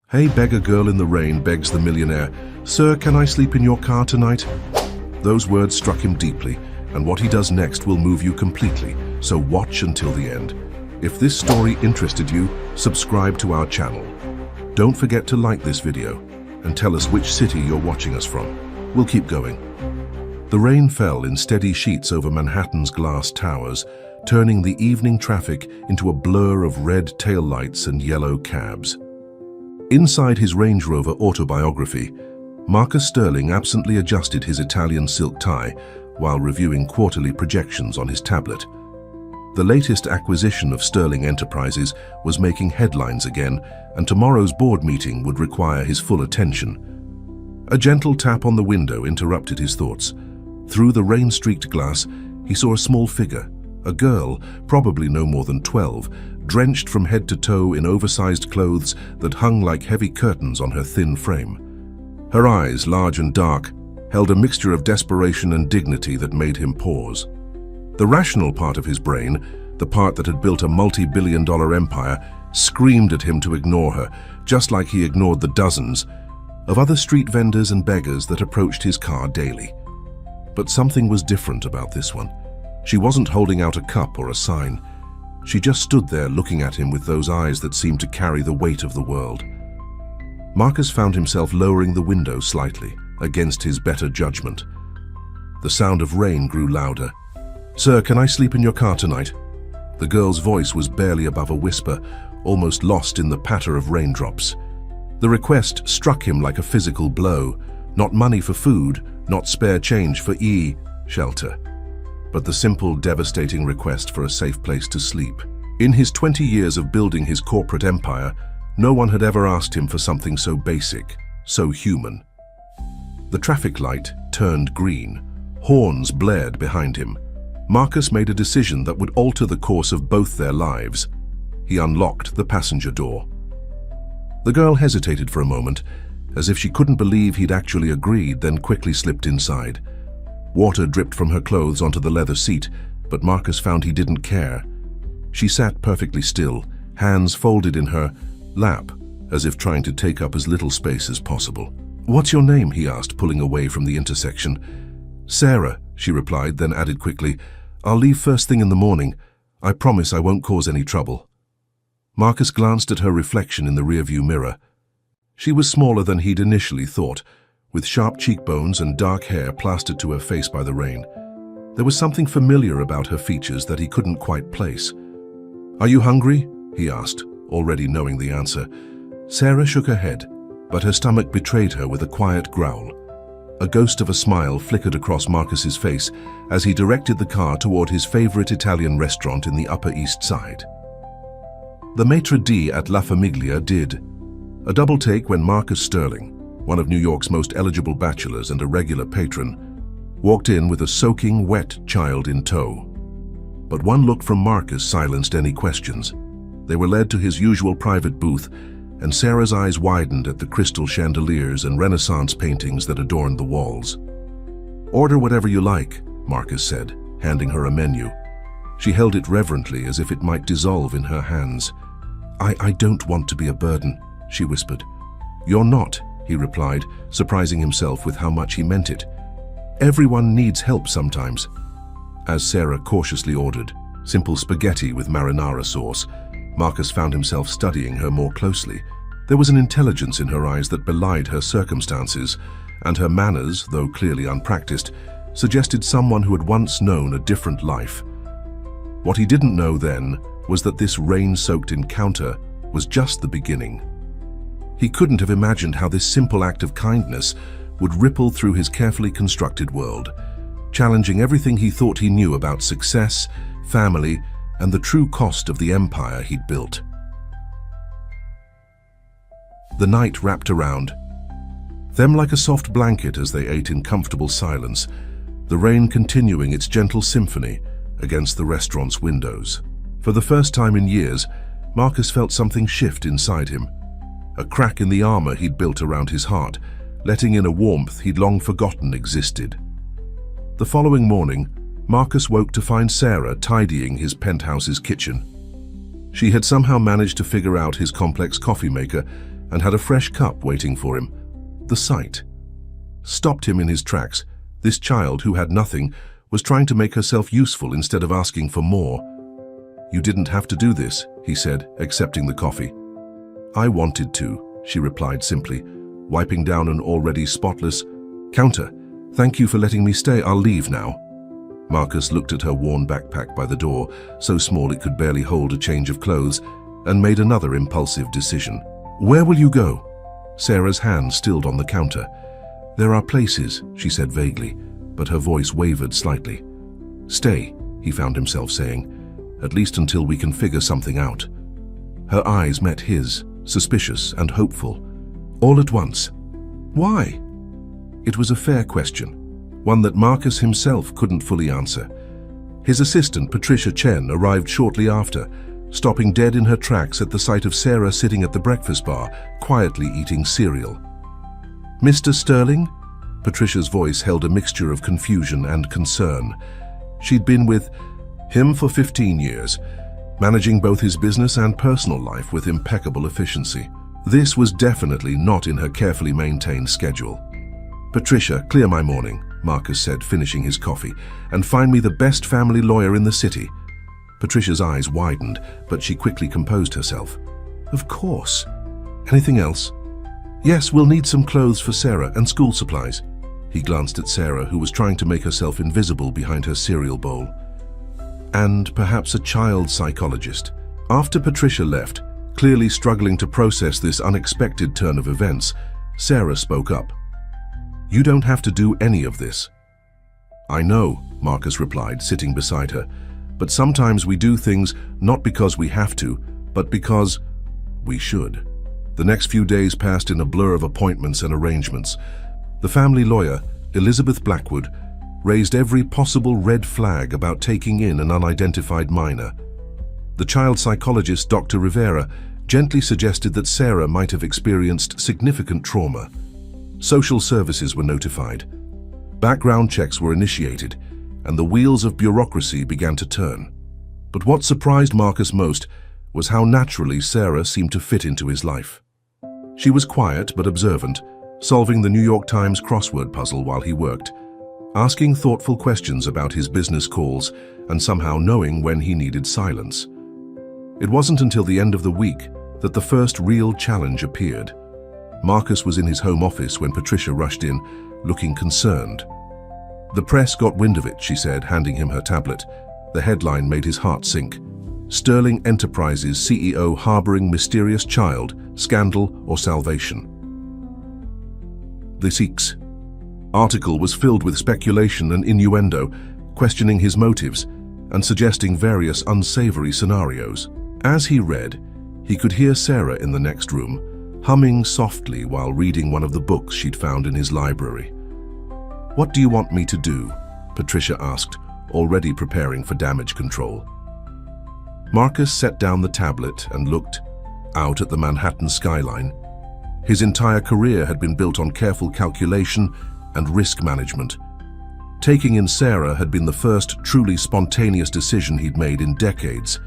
Hey beggar girl in the rain, begs the millionaire. Sir, can I sleep in your car tonight? Those words struck him deeply, and what he does next will move you completely, so watch until the end. If this story interested you, subscribe to our channel. Don't forget to like this video, and tell us which city you're watching us from. We'll keep going. The rain fell in steady sheets over Manhattan's glass towers, turning the evening traffic into a blur of red taillights and yellow cabs. Inside his Range Rover autobiography, Marcus Sterling absently adjusted his Italian silk tie while reviewing quarterly projections on his tablet. The latest acquisition of Sterling Enterprises was making headlines again, and tomorrow's board meeting would require his full attention. A gentle tap on the window interrupted his thoughts. Through the rain-streaked glass, he saw a small figure, a girl, probably no more than 12, drenched from head to toe in oversized clothes that hung like heavy curtains on her thin frame. Her eyes, large and dark, held a mixture of desperation and dignity that made him pause. The rational part of his brain, the part that had built a multi-billion-dollar empire, screamed at him to ignore her, just like he ignored the dozens of other street vendors and beggars that approached his car daily. But something was different about this one. She wasn't holding out a cup or a sign. She just stood there looking at him with those eyes that seemed to carry the weight of the world. Marcus found himself lowering the window slightly, against his better judgment. The sound of rain grew louder. "Sir, can I sleep in your car tonight?" The girl's voice was barely above a whisper, almost lost in the patter of raindrops. The request struck him like a physical blow. Not money for food, not spare change for shelter, but the simple, devastating request for a safe place to sleep. In his 20 years of building his corporate empire, no one had ever asked him for something so basic, so human. The traffic light turned green. Horns blared behind him. Marcus made a decision that would alter the course of both their lives. He unlocked the passenger door. The girl hesitated for a moment, as if she couldn't believe he'd actually agreed, then quickly slipped inside. Water dripped from her clothes onto the leather seat, but Marcus found he didn't care. She sat perfectly still, hands folded in her lap, as if trying to take up as little space as possible. "What's your name?" he asked, pulling away from the intersection. "Sarah," she replied, then added quickly, "I'll leave first thing in the morning. I promise I won't cause any trouble." Marcus glanced at her reflection in the rearview mirror. She was smaller than he'd initially thought, with sharp cheekbones and dark hair plastered to her face by the rain. There was something familiar about her features that he couldn't quite place. "Are you hungry?" he asked, already knowing the answer. Sarah shook her head, but her stomach betrayed her with a quiet growl. A ghost of a smile flickered across Marcus's face as he directed the car toward his favorite Italian restaurant in the Upper East Side. The maitre d' at La Famiglia did a double take when Marcus Sterling, one of New York's most eligible bachelors and a regular patron, walked in with a soaking, wet child in tow. But one look from Marcus silenced any questions. They were led to his usual private booth, and Sarah's eyes widened at the crystal chandeliers and Renaissance paintings that adorned the walls. "Order whatever you like," Marcus said, handing her a menu. She held it reverently as if it might dissolve in her hands. I don't want to be a burden," she whispered. "You're not," he replied, surprising himself with how much he meant it. "Everyone needs help sometimes." As Sarah cautiously ordered simple spaghetti with marinara sauce, Marcus found himself studying her more closely. There was an intelligence in her eyes that belied her circumstances, and her manners, though clearly unpracticed, suggested someone who had once known a different life. What he didn't know then was that this rain-soaked encounter was just the beginning. He couldn't have imagined how this simple act of kindness would ripple through his carefully constructed world, challenging everything he thought he knew about success, family, and the true cost of the empire he'd built. The night wrapped around them like a soft blanket as they ate in comfortable silence, the rain continuing its gentle symphony against the restaurant's windows. For the first time in years, Marcus felt something shift inside him. A crack in the armor he'd built around his heart, letting in a warmth he'd long forgotten existed. The following morning, Marcus woke to find Sarah tidying his penthouse's kitchen. She had somehow managed to figure out his complex coffee maker and had a fresh cup waiting for him. The sight stopped him in his tracks. This child, who had nothing, was trying to make herself useful instead of asking for more. "You didn't have to do this," he said, accepting the coffee. "I wanted to," she replied simply, wiping down an already spotless counter. "Thank you for letting me stay. I'll leave now." Marcus looked at her worn backpack by the door, so small it could barely hold a change of clothes, and made another impulsive decision. "Where will you go?" Sarah's hand stilled on the counter. "There are places," she said vaguely, but her voice wavered slightly. "Stay," he found himself saying, "at least until we can figure something out." Her eyes met his, suspicious and hopeful, all at once. Why? It was a fair question, one that Marcus himself couldn't fully answer. His assistant, Patricia Chen, arrived shortly after, stopping dead in her tracks at the sight of Sarah sitting at the breakfast bar, quietly eating cereal. "Mr. Sterling?" Patricia's voice held a mixture of confusion and concern. She'd been with him for 15 years, managing both his business and personal life with impeccable efficiency. This was definitely not in her carefully maintained schedule. "Patricia, clear my morning," Marcus said, finishing his coffee, "and find me the best family lawyer in the city." Patricia's eyes widened, but she quickly composed herself. "Of course. Anything else?" "Yes, we'll need some clothes for Sarah and school supplies." He glanced at Sarah, who was trying to make herself invisible behind her cereal bowl. "And perhaps a child psychologist." After Patricia left, clearly struggling to process this unexpected turn of events, Sarah spoke up. "You don't have to do any of this." "I know," Marcus replied, sitting beside her, "but sometimes we do things not because we have to, but because we should." The next few days passed in a blur of appointments and arrangements. The family lawyer, Elizabeth Blackwood, raised every possible red flag about taking in an unidentified minor. The child psychologist, Dr. Rivera, gently suggested that Sarah might have experienced significant trauma. Social services were notified. Background checks were initiated, and the wheels of bureaucracy began to turn. But what surprised Marcus most was how naturally Sarah seemed to fit into his life. She was quiet but observant, solving the New York Times crossword puzzle while he worked, asking thoughtful questions about his business calls, and somehow knowing when he needed silence. It wasn't until the end of the week that the first real challenge appeared. Marcus was in his home office when Patricia rushed in, looking concerned. "The press got wind of it," she said, handing him her tablet. The headline made his heart sink. "Sterling Enterprises CEO harboring mysterious child, scandal or salvation." The Sikh's article was filled with speculation and innuendo, questioning his motives and suggesting various unsavory scenarios. As he read, he could hear Sarah in the next room, humming softly while reading one of the books she'd found in his library. "What do you want me to do?" Patricia asked, already preparing for damage control. Marcus set down the tablet and looked out at the Manhattan skyline. His entire career had been built on careful calculation and risk management. Taking in Sarah had been the first truly spontaneous decision he'd made in decades.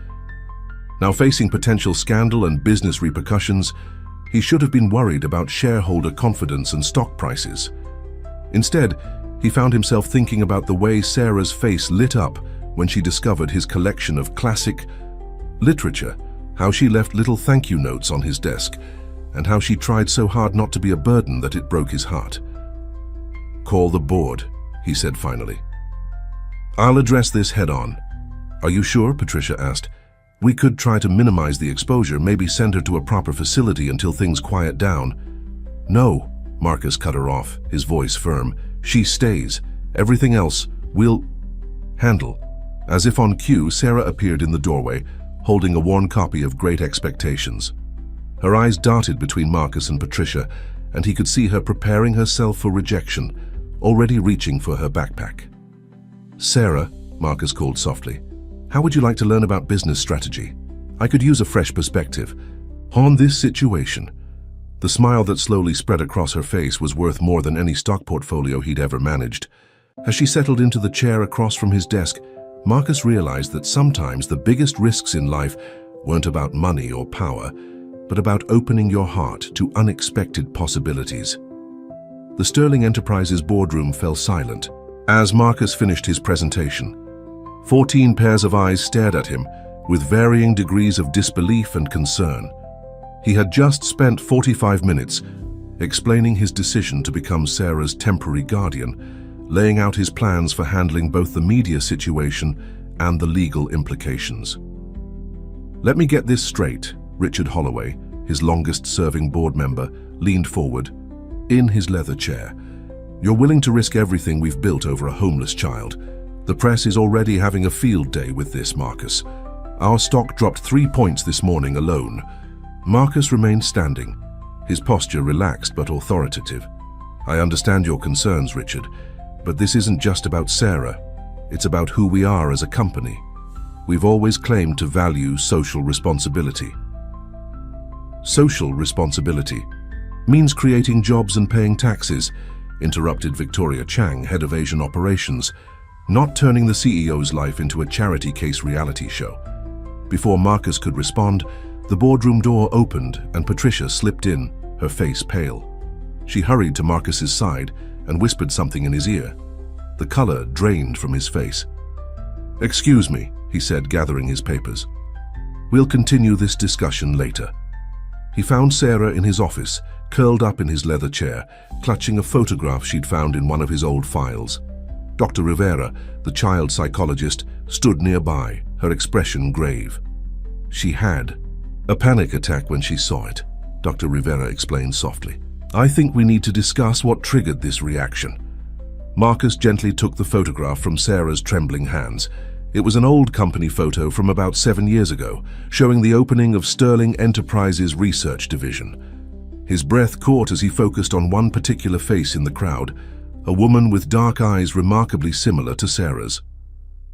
Now facing potential scandal and business repercussions, he should have been worried about shareholder confidence and stock prices. Instead, he found himself thinking about the way Sarah's face lit up when she discovered his collection of classic literature, how she left little thank you notes on his desk, and how she tried so hard not to be a burden that it broke his heart. "Call the board," he said finally. "I'll address this head-on." "Are you sure?" Patricia asked. "We could try to minimize the exposure, maybe send her to a proper facility until things quiet down." "No," Marcus cut her off, his voice firm. "She stays. Everything else we'll handle." As if on cue, Sarah appeared in the doorway, holding a worn copy of Great Expectations. Her eyes darted between Marcus and Patricia, and he could see her preparing herself for rejection, already reaching for her backpack. "Sarah," Marcus called softly, "how would you like to learn about business strategy? I could use a fresh perspective on this situation." The smile that slowly spread across her face was worth more than any stock portfolio he'd ever managed. As she settled into the chair across from his desk, Marcus realized that sometimes the biggest risks in life weren't about money or power. but about opening your heart to unexpected possibilities. The Sterling Enterprises boardroom fell silent as Marcus finished his presentation. 14 pairs of eyes stared at him with varying degrees of disbelief and concern. He had just spent 45 minutes explaining his decision to become Sarah's temporary guardian, laying out his plans for handling both the media situation and the legal implications. "Let me get this straight," Richard Holloway, his longest-serving board member, leaned forward, in his leather chair. "You're willing to risk everything we've built over a homeless child. The press is already having a field day with this, Marcus. Our stock dropped 3 points this morning alone." Marcus remained standing, his posture relaxed but authoritative. "I understand your concerns, Richard, but this isn't just about Sarah. It's about who we are as a company. We've always claimed to value social responsibility." "Social responsibility means creating jobs and paying taxes," interrupted Victoria Chang, head of Asian operations, "not turning the CEO's life into a charity case reality show." Before Marcus could respond, the boardroom door opened and Patricia slipped in, her face pale. She hurried to Marcus's side and whispered something in his ear. The color drained from his face. "Excuse me," he said, gathering his papers. "We'll continue this discussion later." He found Sarah in his office, curled up in his leather chair, clutching a photograph she'd found in one of his old files. Dr. Rivera, the child psychologist, stood nearby, her expression grave. "She had a panic attack when she saw it," Dr. Rivera explained softly. "I think we need to discuss what triggered this reaction." Marcus gently took the photograph from Sarah's trembling hands. It was an old company photo from about 7 years ago, showing the opening of Sterling Enterprises' research division. His breath caught as he focused on one particular face in the crowd, a woman with dark eyes remarkably similar to Sarah's.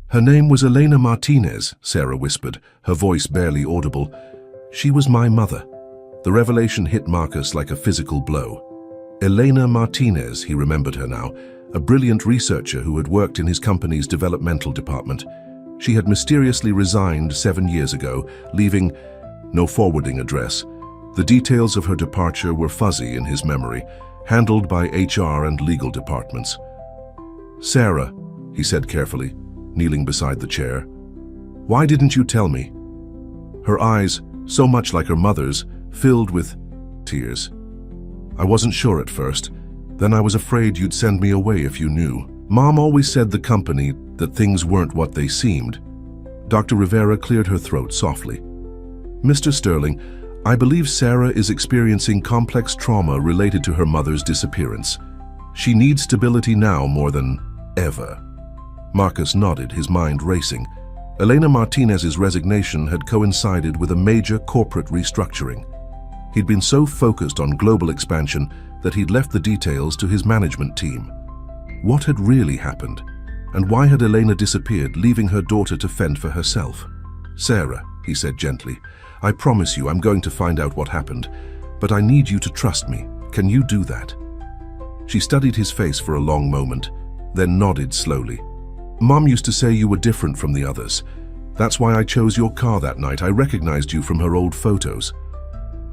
"Her name was Elena Martinez," Sarah whispered, her voice barely audible. "She was my mother." The revelation hit Marcus like a physical blow. Elena Martinez, he remembered her now, a brilliant researcher who had worked in his company's developmental department. She had mysteriously resigned 7 years ago, leaving no forwarding address. The details of her departure were fuzzy in his memory, handled by HR and legal departments. "Sarah," he said carefully, kneeling beside the chair, "why didn't you tell me?" Her eyes, so much like her mother's, filled with tears. "I wasn't sure at first. Then I was afraid you'd send me away if you knew. Mom always said the company that things weren't what they seemed." Dr. Rivera cleared her throat softly. "Mr. Sterling, I believe Sarah is experiencing complex trauma related to her mother's disappearance. She needs stability now more than ever." Marcus nodded, his mind racing. Elena Martinez's resignation had coincided with a major corporate restructuring. He'd been so focused on global expansion that he'd left the details to his management team. What had really happened? And why had Elena disappeared, leaving her daughter to fend for herself? "Sarah," he said gently, "I promise you I'm going to find out what happened, but I need you to trust me. Can you do that?" She studied his face for a long moment, then nodded slowly. "Mom used to say you were different from the others. That's why I chose your car that night. I recognized you from her old photos."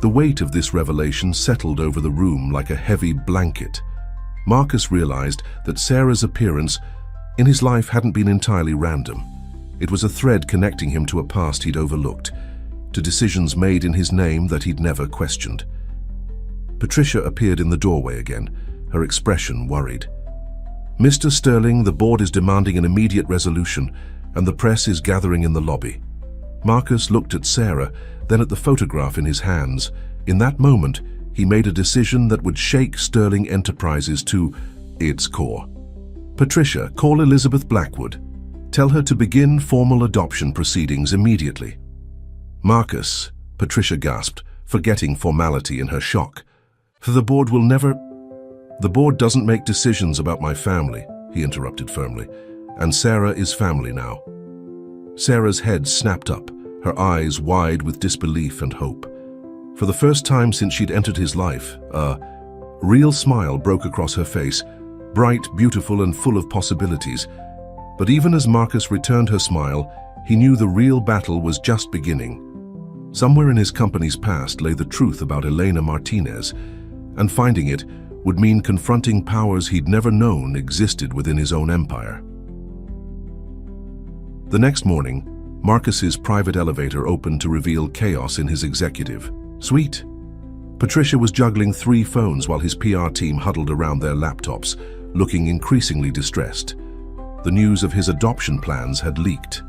The weight of this revelation settled over the room like a heavy blanket. Marcus realized that Sarah's appearance in his life hadn't been entirely random. It was a thread connecting him to a past he'd overlooked, to decisions made in his name that he'd never questioned. Patricia appeared in the doorway again, her expression worried. "Mr. Sterling, the board is demanding an immediate resolution, and the press is gathering in the lobby." Marcus looked at Sarah, then at the photograph in his hands. In that moment, he made a decision that would shake Sterling Enterprises to its core. "Patricia, call Elizabeth Blackwood. Tell her to begin formal adoption proceedings immediately." "Marcus," Patricia gasped, forgetting formality in her shock. "The board will never—" "The board doesn't make decisions about my family," he interrupted firmly, "and Sarah is family now." Sarah's head snapped up, her eyes wide with disbelief and hope. For the first time since she'd entered his life, a real smile broke across her face, bright, beautiful, and full of possibilities. But even as Marcus returned her smile, he knew the real battle was just beginning. Somewhere in his company's past lay the truth about Elena Martinez, and finding it would mean confronting powers he'd never known existed within his own empire. The next morning, Marcus's private elevator opened to reveal chaos in his executive suite. Patricia was juggling 3 phones while his PR team huddled around their laptops, looking increasingly distressed. The news of his adoption plans had leaked.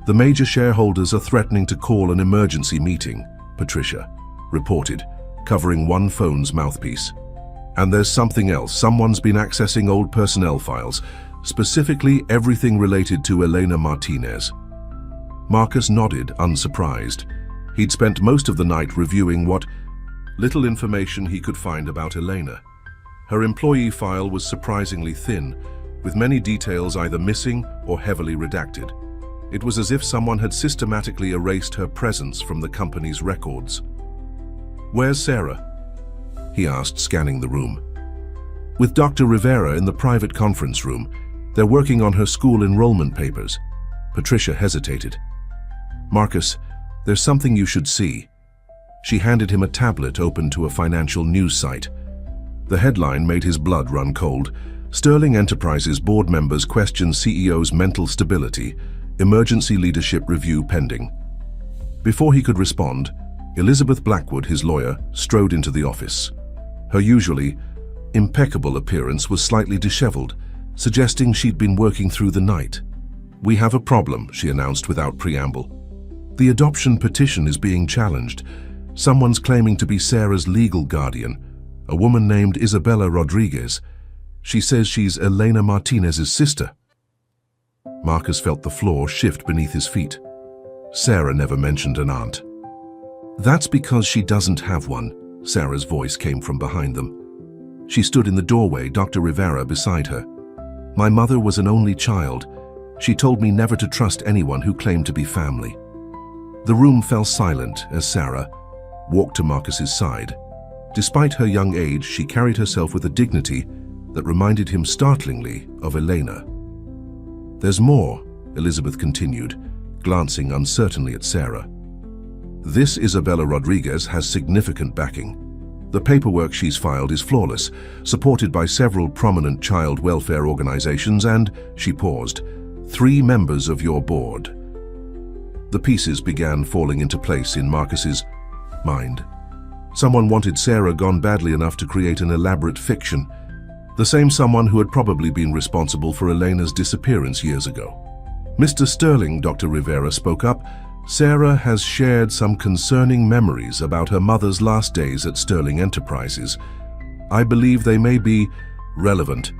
"The major shareholders are threatening to call an emergency meeting," Patricia reported, covering one phone's mouthpiece. "And there's something else. Someone's been accessing old personnel files, specifically everything related to Elena Martinez." Marcus nodded, unsurprised. He'd spent most of the night reviewing what little information he could find about Elena. Her employee file was surprisingly thin, with many details either missing or heavily redacted. It was as if someone had systematically erased her presence from the company's records. "Where's Sarah?" he asked, scanning the room. "With Dr. Rivera in the private conference room. They're working on her school enrollment papers." Patricia hesitated. "Marcus, there's something you should see." She handed him a tablet open to a financial news site. The headline made his blood run cold. "Sterling Enterprises board members question CEO's mental stability. Emergency leadership review pending." Before he could respond, Elizabeth Blackwood, his lawyer, strode into the office. Her usually impeccable appearance was slightly disheveled, suggesting she'd been working through the night. "We have a problem," she announced without preamble. "The adoption petition is being challenged. Someone's claiming to be Sarah's legal guardian, a woman named Isabella Rodriguez. She says she's Elena Martinez's sister." Marcus felt the floor shift beneath his feet. Sarah never mentioned an aunt. "That's because she doesn't have one," Sarah's voice came from behind them. She stood in the doorway, Dr. Rivera beside her. "My mother was an only child. She told me never to trust anyone who claimed to be family." The room fell silent as Sarah walked to Marcus's side. Despite her young age, she carried herself with a dignity that reminded him startlingly of Elena. "There's more," Elizabeth continued, glancing uncertainly at Sarah. "This Isabella Rodriguez has significant backing. The paperwork she's filed is flawless, supported by several prominent child welfare organizations and," she paused, "3 members of your board." The pieces began falling into place in Marcus's mind. Someone wanted Sarah gone badly enough to create an elaborate fiction. The same someone who had probably been responsible for Elena's disappearance years ago. "Mr. Sterling," Dr. Rivera spoke up, "Sarah has shared some concerning memories about her mother's last days at Sterling Enterprises. I believe they may be relevant."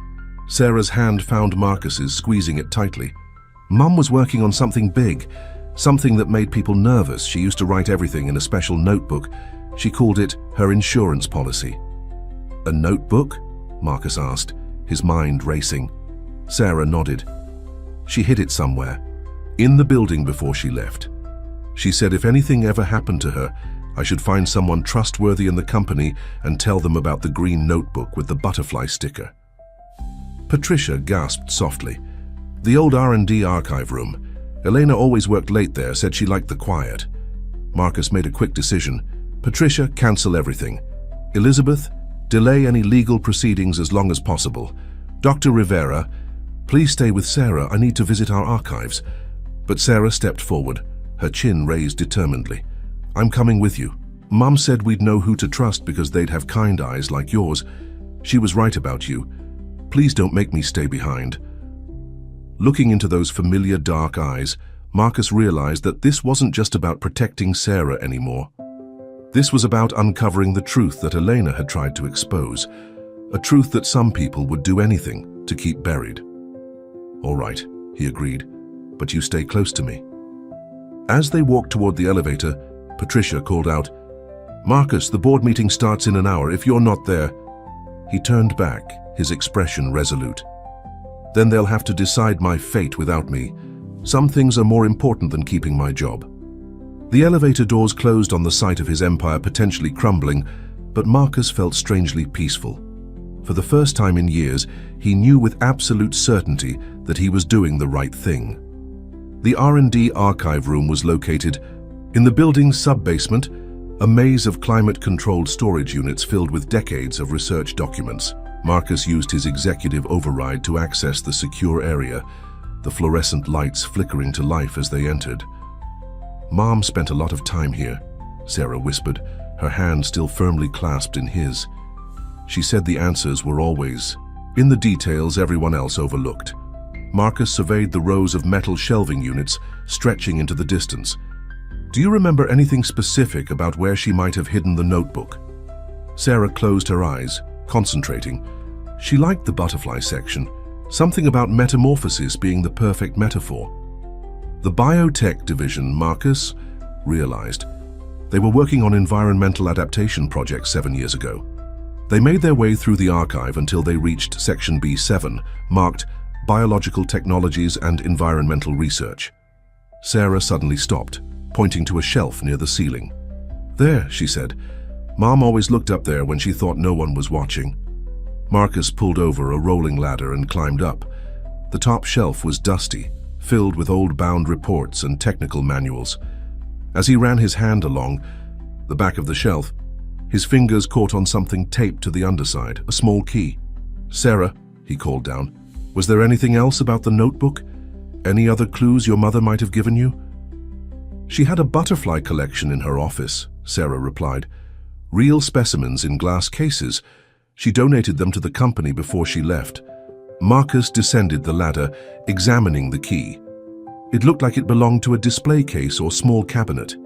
Sarah's hand found Marcus's, squeezing it tightly. "Mum was working on something big, something that made people nervous. She used to write everything in a special notebook. She called it her insurance policy." "A notebook?" Marcus asked, his mind racing. Sarah nodded. "She hid it somewhere, in the building before she left. She said if anything ever happened to her, I should find someone trustworthy in the company and tell them about the green notebook with the butterfly sticker." Patricia gasped softly. "The old R&D archive room. Elena always worked late there, said she liked the quiet." Marcus made a quick decision. "Patricia, cancel everything. Elizabeth, delay any legal proceedings as long as possible. Dr. Rivera, please stay with Sarah. I need to visit our archives." But Sarah stepped forward, her chin raised determinedly. "I'm coming with you. Mum said we'd know who to trust because they'd have kind eyes like yours. She was right about you. Please don't make me stay behind." Looking into those familiar dark eyes, Marcus realized that this wasn't just about protecting Sarah anymore. This was about uncovering the truth that Elena had tried to expose, a truth that some people would do anything to keep buried. "All right," he agreed, "but you stay close to me." As they walked toward the elevator, Patricia called out, "Marcus, the board meeting starts in an hour. If you're not there..." He turned back, his expression resolute. "Then they'll have to decide my fate without me. Some things are more important than keeping my job." The elevator doors closed on the sight of his empire potentially crumbling, but Marcus felt strangely peaceful. For the first time in years, he knew with absolute certainty that he was doing the right thing. The R&D archive room was located In the building's sub-basement, a maze of climate-controlled storage units filled with decades of research documents. Marcus used his executive override to access the secure area, the fluorescent lights flickering to life as they entered. "Mom spent a lot of time here," Sarah whispered, her hand still firmly clasped in his. She said the answers were always in the details everyone else overlooked. Marcus surveyed the rows of metal shelving units stretching into the distance. "Do you remember anything specific about where she might have hidden the notebook?" Sarah closed her eyes, concentrating. She liked the butterfly section, something about metamorphosis being the perfect metaphor. The biotech division, Marcus realized. They were working on environmental adaptation projects 7 years ago. They made their way through the archive until they reached Section B7, marked Biological Technologies and Environmental Research. Sarah suddenly stopped, pointing to a shelf near the ceiling. "There," she said. "Mom always looked up there when she thought no one was watching." Marcus pulled over a rolling ladder and climbed up. The top shelf was dusty, filled with old bound reports and technical manuals. As he ran his hand along the back of the shelf, his fingers caught on something taped to the underside, a small key. "Sarah," he called down, "was there anything else about the notebook? Any other clues your mother might have given you?" "She had a butterfly collection in her office," Sarah replied. "Real specimens in glass cases. She donated them to the company before she left." Marcus descended the ladder, examining the key. It looked like it belonged to a display case or small cabinet.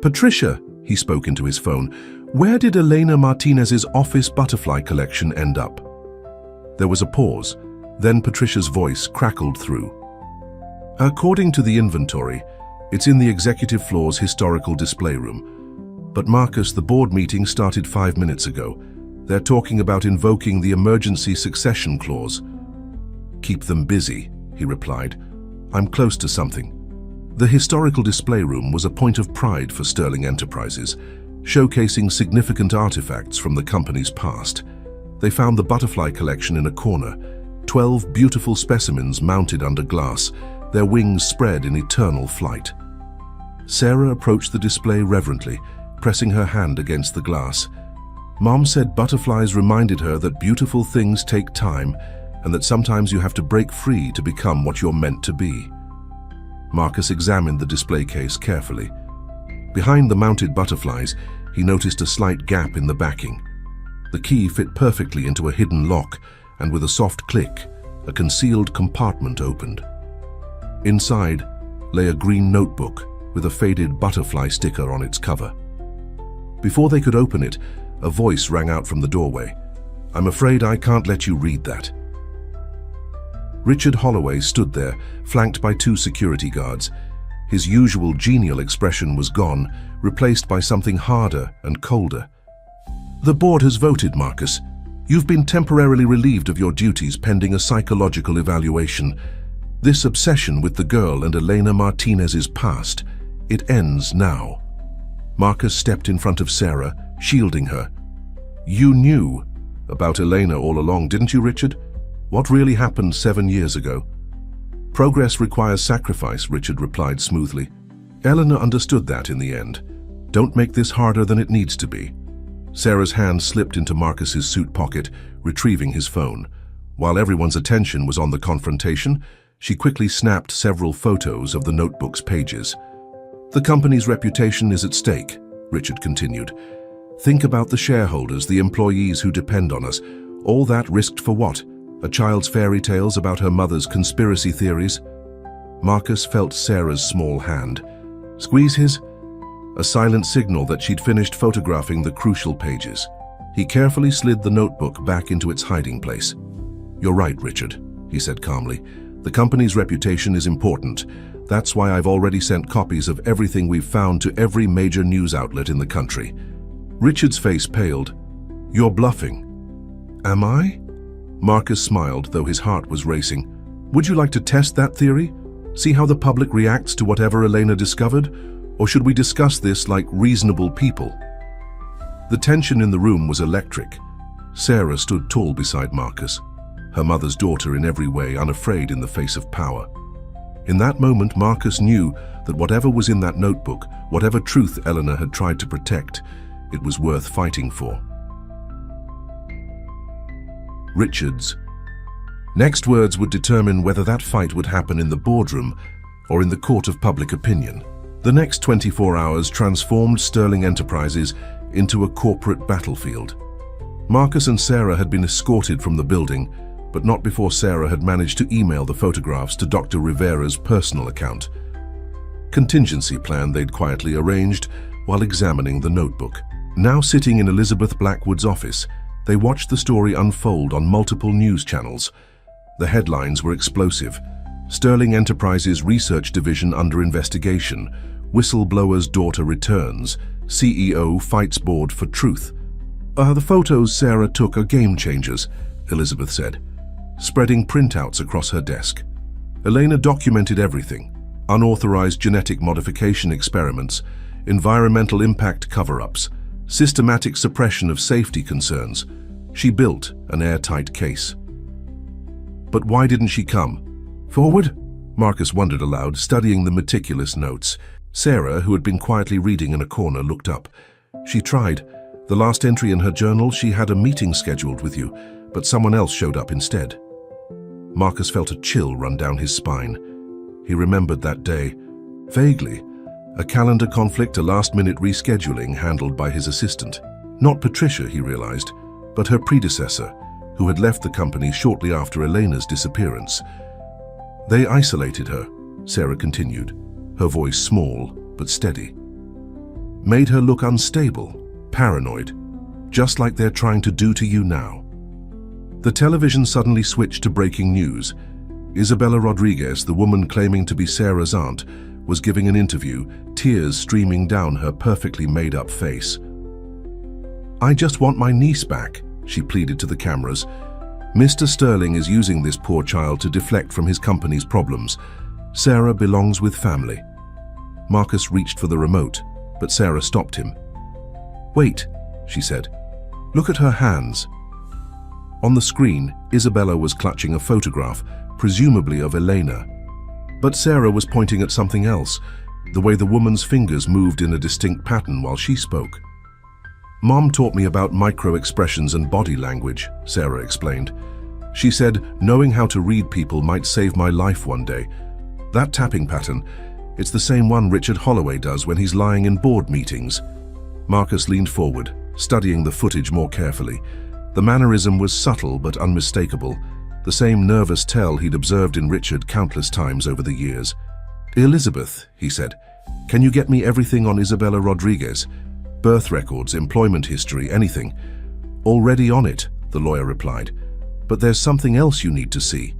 "Patricia," he spoke into his phone, "where did Elena Martinez's office butterfly collection end up?" There was a pause. Then Patricia's voice crackled through. "According to the inventory, it's in the executive floor's historical display room. But Marcus, the board meeting started 5 minutes ago. They're talking about invoking the emergency succession clause." "Keep them busy," he replied. "I'm close to something." The historical display room was a point of pride for Sterling Enterprises, showcasing significant artifacts from the company's past. They found the butterfly collection in a corner, 12 beautiful specimens mounted under glass, their wings spread in eternal flight. Sarah approached the display reverently, pressing her hand against the glass. Mom said butterflies reminded her that beautiful things take time and that sometimes you have to break free to become what you're meant to be. Marcus examined the display case carefully. Behind the mounted butterflies, he noticed a slight gap in the backing. The key fit perfectly into a hidden lock, and with a soft click, a concealed compartment opened. Inside lay a green notebook with a faded butterfly sticker on its cover. Before they could open it, a voice rang out from the doorway. "I'm afraid I can't let you read that." Richard Holloway stood there, flanked by 2 security guards. His usual genial expression was gone, replaced by something harder and colder. "The board has voted, Marcus. You've been temporarily relieved of your duties pending a psychological evaluation. This obsession with the girl and Elena Martinez's past, it ends now." Marcus stepped in front of Sarah, shielding her. "You knew about Elena all along, didn't you, Richard? What really happened 7 years ago?" "Progress requires sacrifice," Richard replied smoothly. "Eleanor understood that in the end. Don't make this harder than it needs to be." Sarah's hand slipped into Marcus's suit pocket, retrieving his phone. While everyone's attention was on the confrontation, she quickly snapped several photos of the notebook's pages. "The company's reputation is at stake," Richard continued. "Think about the shareholders, the employees who depend on us. All that risked for what? A child's fairy tales about her mother's conspiracy theories?" Marcus felt Sarah's small hand. Squeeze his? A silent signal that she'd finished photographing the crucial pages. He carefully slid the notebook back into its hiding place. "You're right, Richard," he said calmly. "The company's reputation is important. That's why I've already sent copies of everything we've found to every major news outlet in the country." Richard's face paled. "You're bluffing." "Am I?" Marcus smiled, though his heart was racing. "Would you like to test that theory? See how the public reacts to whatever Elena discovered? Or should we discuss this like reasonable people?" The tension in the room was electric. Sarah stood tall beside Marcus, her mother's daughter in every way, unafraid in the face of power. In that moment, Marcus knew that whatever was in that notebook, whatever truth Eleanor had tried to protect, it was worth fighting for. Richard's next words would determine whether that fight would happen in the boardroom or in the court of public opinion. The next 24 hours transformed Sterling Enterprises into a corporate battlefield. Marcus and Sarah had been escorted from the building, but not before Sarah had managed to email the photographs to Dr. Rivera's personal account. Contingency plan they'd quietly arranged while examining the notebook. Now sitting in Elizabeth Blackwood's office, they watched the story unfold on multiple news channels. The headlines were explosive. Sterling Enterprises Research Division under investigation. Whistleblower's daughter returns. CEO fights board for truth. The photos Sarah took are game changers, Elizabeth said, spreading printouts across her desk. Elena documented everything: unauthorized genetic modification experiments, environmental impact cover-ups, systematic suppression of safety concerns. She built an airtight case. But why didn't she come forward? Marcus wondered aloud, studying the meticulous notes. Sarah, who had been quietly reading in a corner, looked up. She tried. The last entry in her journal, she had a meeting scheduled with you, but someone else showed up instead. Marcus felt a chill run down his spine. He remembered that day, vaguely. A calendar conflict, a last-minute rescheduling handled by his assistant. Not Patricia, he realized, but her predecessor, who had left the company shortly after Elena's disappearance. They isolated her, Sarah continued, her voice small but steady. Made her look unstable, paranoid, just like they're trying to do to you now. The television suddenly switched to breaking news. Isabella Rodriguez, the woman claiming to be Sarah's aunt, was giving an interview, tears streaming down her perfectly made-up face. "I just want my niece back," she pleaded to the cameras. "Mr. Sterling is using this poor child to deflect from his company's problems. Sarah belongs with family." Marcus reached for the remote, but Sarah stopped him. "Wait," she said. "Look at her hands." On the screen, Isabella was clutching a photograph, presumably of Elena. But Sarah was pointing at something else, the way the woman's fingers moved in a distinct pattern while she spoke. "Mom taught me about micro-expressions and body language," Sarah explained. "She said knowing how to read people might save my life one day. That tapping pattern, it's the same one Richard Holloway does when he's lying in board meetings." Marcus leaned forward, studying the footage more carefully. The mannerism was subtle but unmistakable, the same nervous tell he'd observed in Richard countless times over the years. "Elizabeth," he said, "can you get me everything on Isabella Rodriguez? Birth records, employment history, anything." "Already on it," the lawyer replied. "But there's something else you need to see."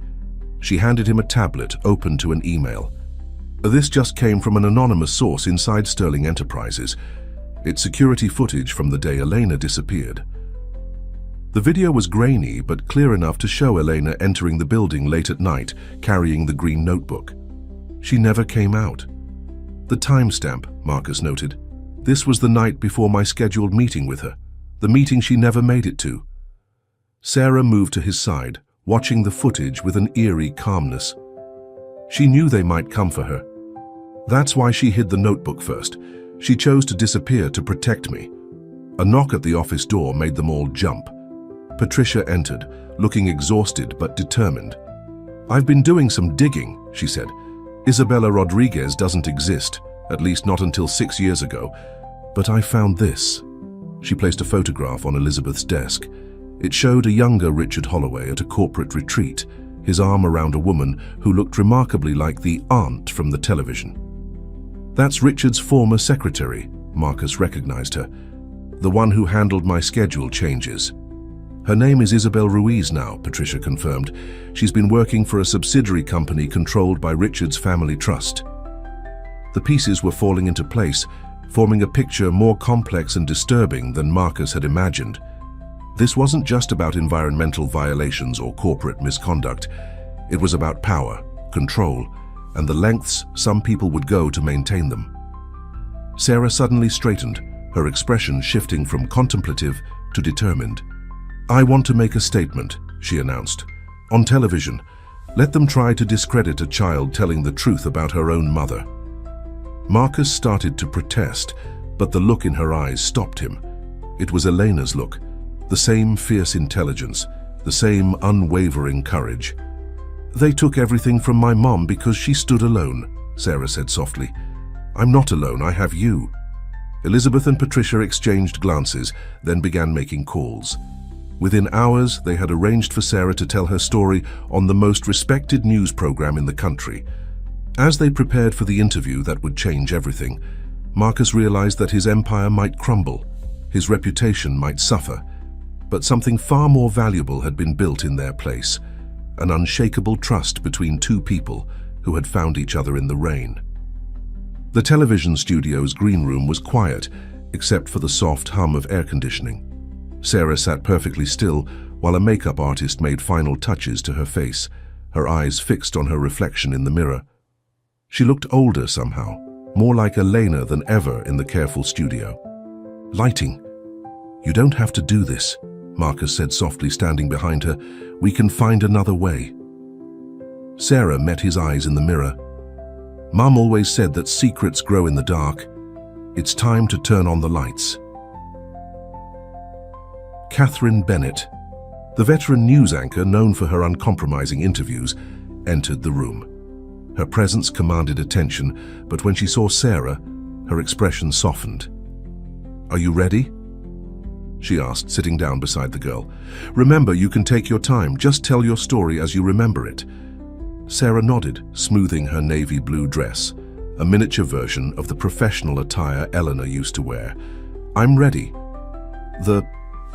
She handed him a tablet open to an email. This just came from an anonymous source inside Sterling Enterprises. It's security footage from the day Elena disappeared. The video was grainy but clear enough to show Elena entering the building late at night, carrying the green notebook. She never came out. The timestamp, Marcus noted. This was the night before my scheduled meeting with her, the meeting she never made it to. Sarah moved to his side, watching the footage with an eerie calmness. She knew they might come for her. That's why she hid the notebook first. She chose to disappear to protect me. A knock at the office door made them all jump. Patricia entered, looking exhausted but determined. "I've been doing some digging," she said. "Isabella Rodriguez doesn't exist, at least not until 6 years ago. But I found this." She placed a photograph on Elizabeth's desk. It showed a younger Richard Holloway at a corporate retreat, his arm around a woman who looked remarkably like the aunt from the television. "That's Richard's former secretary," Marcus recognized her. "The one who handled my schedule changes." "Her name is Isabel Ruiz now," Patricia confirmed. "She's been working for a subsidiary company controlled by Richard's family trust." The pieces were falling into place, forming a picture more complex and disturbing than Marcus had imagined. This wasn't just about environmental violations or corporate misconduct. It was about power, control, and the lengths some people would go to maintain them. Sarah suddenly straightened, her expression shifting from contemplative to determined. "I want to make a statement," she announced. "On television. Let them try to discredit a child telling the truth about her own mother. Marcus started to protest, but the look in her eyes stopped him. It was Elena's look, the same fierce intelligence, the same unwavering courage. "They took everything from my mom because she stood alone," Sarah said softly. "I'm not alone, I have you." Elizabeth and Patricia exchanged glances, then began making calls. Within hours, they had arranged for Sarah to tell her story on the most respected news program in the country. As they prepared for the interview that would change everything, Marcus realized that his empire might crumble, his reputation might suffer, but something far more valuable had been built in their place, an unshakable trust between two people who had found each other in the rain. The television studio's green room was quiet, except for the soft hum of air conditioning. Sarah sat perfectly still while a makeup artist made final touches to her face, her eyes fixed on her reflection in the mirror. She looked older somehow, more like Elena than ever in the careful studio. "Lighting. You don't have to do this," Marcus said softly, standing behind her. "We can find another way." Sarah met his eyes in the mirror. "Mum always said that secrets grow in the dark. It's time to turn on the lights." Catherine Bennett, the veteran news anchor known for her uncompromising interviews, entered the room. Her presence commanded attention, but when she saw Sarah, her expression softened. "Are you ready?" she asked, sitting down beside the girl. "Remember, you can take your time. Just tell your story as you remember it." Sarah nodded, smoothing her navy blue dress, a miniature version of the professional attire Eleanor used to wear. "I'm ready." The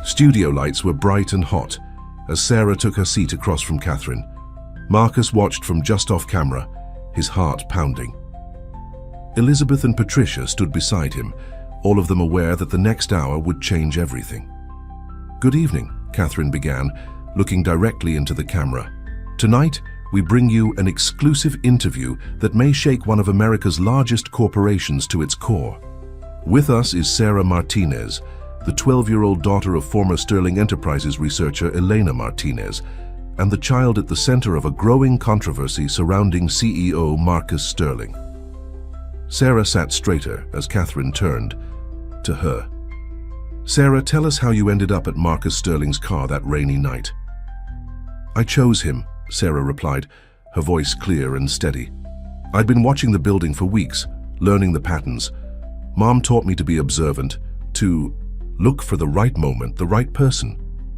studio lights were bright and hot as Sarah took her seat across from Catherine. Marcus watched from just off camera, his heart pounding. Elizabeth and Patricia stood beside him, all of them aware that the next hour would change everything. "Good evening," Catherine began, looking directly into the camera. "Tonight, we bring you an exclusive interview that may shake one of America's largest corporations to its core. With us is Sarah Martinez, the 12-year-old daughter of former Sterling Enterprises researcher Elena Martinez, and the child at the center of a growing controversy surrounding CEO Marcus Sterling." Sarah sat straighter as Catherine turned to her. "Sarah, tell us how you ended up at Marcus Sterling's car that rainy night." "I chose him," Sarah replied, her voice clear and steady. "I'd been watching the building for weeks, learning the patterns. Mom taught me to be observant, to look for the right moment, the right person.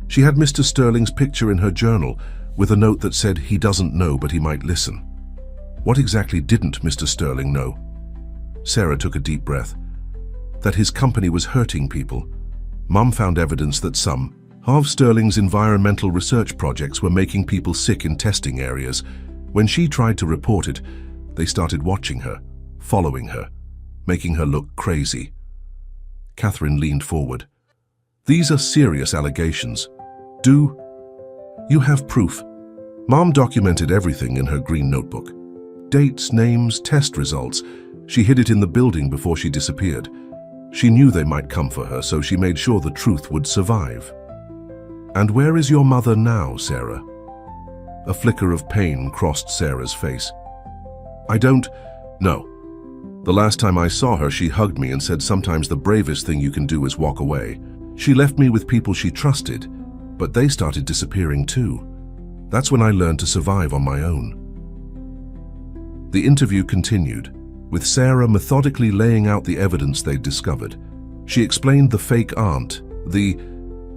She had Mr. Sterling's picture in her journal with a note that said he doesn't know but he might listen. What exactly didn't Mr. Sterling know?" Sarah took a deep breath. "That his company was hurting people. Mum found evidence that some of Sterling's environmental research projects were making people sick in testing areas. When she tried to report it, they started watching her, following her, making her look crazy." Catherine leaned forward. "These are serious allegations. Do you have proof?" Mom documented everything in her green notebook. Dates, names, test results. She hid it in the building before she disappeared. She knew they might come for her, so she made sure the truth would survive. "And where is your mother now, Sarah?" A flicker of pain crossed Sarah's face. "I don't know. The last time I saw her, she hugged me and said sometimes the bravest thing you can do is walk away. She left me with people she trusted, but they started disappearing too. That's when I learned to survive on my own." The interview continued, with Sarah methodically laying out the evidence they'd discovered. She explained the fake aunt, the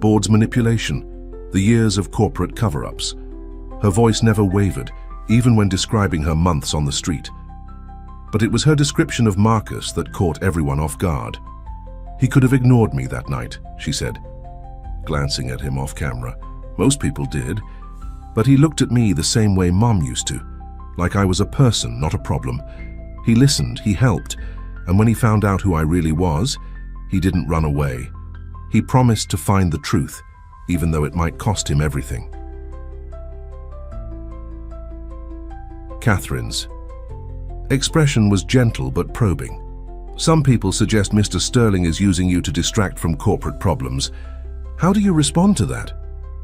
board's manipulation, the years of corporate cover-ups. Her voice never wavered, even when describing her months on the street. But it was her description of Marcus that caught everyone off guard. "He could have ignored me that night," she said, glancing at him off camera. "Most people did. But he looked at me the same way Mom used to, like I was a person, not a problem. He listened, he helped, and when he found out who I really was, he didn't run away. He promised to find the truth, even though it might cost him everything." Catherine's expression was gentle but probing. "Some people suggest Mr. Sterling is using you to distract from corporate problems. How do you respond to that?"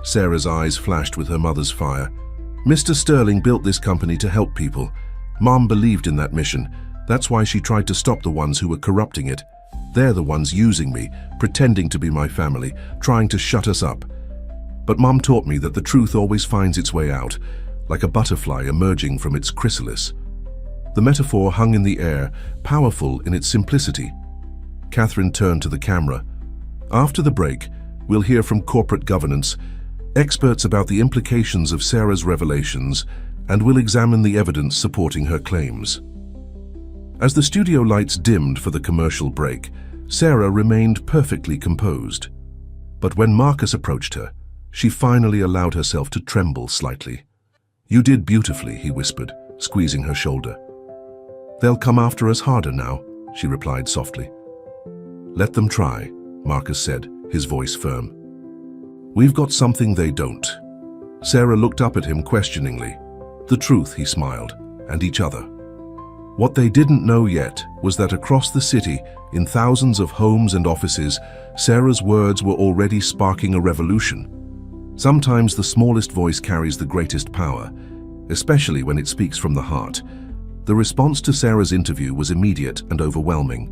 Sarah's eyes flashed with her mother's fire. Mr. Sterling built this company to help people. Mom believed in that mission. That's why she tried to stop the ones who were corrupting it. They're the ones using me, pretending to be my family, trying to shut us up. But Mom taught me that the truth always finds its way out, like a butterfly emerging from its chrysalis. The metaphor hung in the air, powerful in its simplicity. Catherine turned to the camera. After the break, we'll hear from corporate governance, experts about the implications of Sarah's revelations, and we'll examine the evidence supporting her claims. As the studio lights dimmed for the commercial break, Sarah remained perfectly composed. But when Marcus approached her, she finally allowed herself to tremble slightly. "You did beautifully," he whispered, squeezing her shoulder. "They'll come after us harder now," she replied softly. "Let them try," Marcus said, his voice firm. "We've got something they don't." Sarah looked up at him questioningly. "The truth," he smiled, "and each other." What they didn't know yet was that across the city, in thousands of homes and offices, Sarah's words were already sparking a revolution. Sometimes the smallest voice carries the greatest power, especially when it speaks from the heart. The response to Sarah's interview was immediate and overwhelming.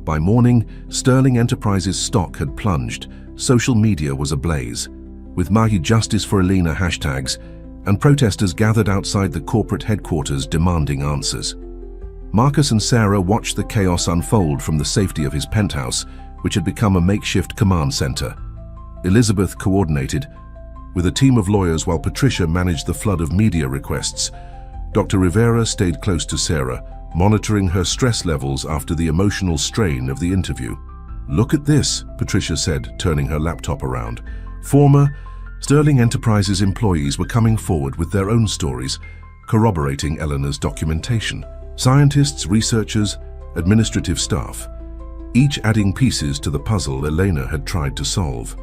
By morning, Sterling Enterprises' stock had plunged, social media was ablaze, with Mahi Justice for Elena hashtags, and protesters gathered outside the corporate headquarters demanding answers. Marcus and Sarah watched the chaos unfold from the safety of his penthouse, which had become a makeshift command center. Elizabeth coordinated, with a team of lawyers, while Patricia managed the flood of media requests. Dr. Rivera stayed close to Sarah, monitoring her stress levels after the emotional strain of the interview. "Look at this," Patricia said, turning her laptop around. Former Sterling Enterprises employees were coming forward with their own stories, corroborating Eleanor's documentation. Scientists, researchers, administrative staff, each adding pieces to the puzzle Elena had tried to solve.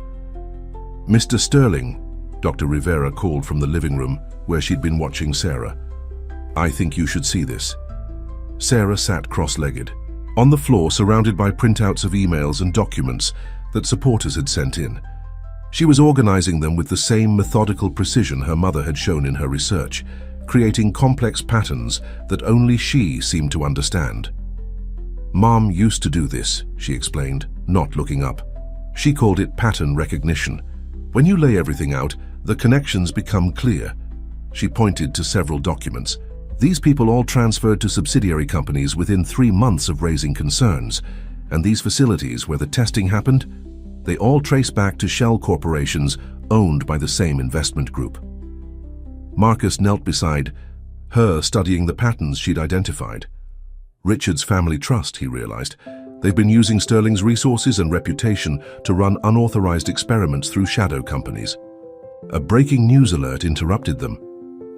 "Mr. Sterling," Dr. Rivera called from the living room where she'd been watching Sarah. "I think you should see this." Sarah sat cross-legged, on the floor surrounded by printouts of emails and documents that supporters had sent in. She was organizing them with the same methodical precision her mother had shown in her research, creating complex patterns that only she seemed to understand. "Mom used to do this," she explained, not looking up. "She called it pattern recognition. When you lay everything out, the connections become clear." She pointed to several documents. "These people all transferred to subsidiary companies within 3 months of raising concerns, and these facilities where the testing happened, they all trace back to shell corporations owned by the same investment group." Marcus knelt beside her, studying the patterns she'd identified. Richard's family trust, he realized. They've been using Sterling's resources and reputation to run unauthorized experiments through shadow companies. A breaking news alert interrupted them.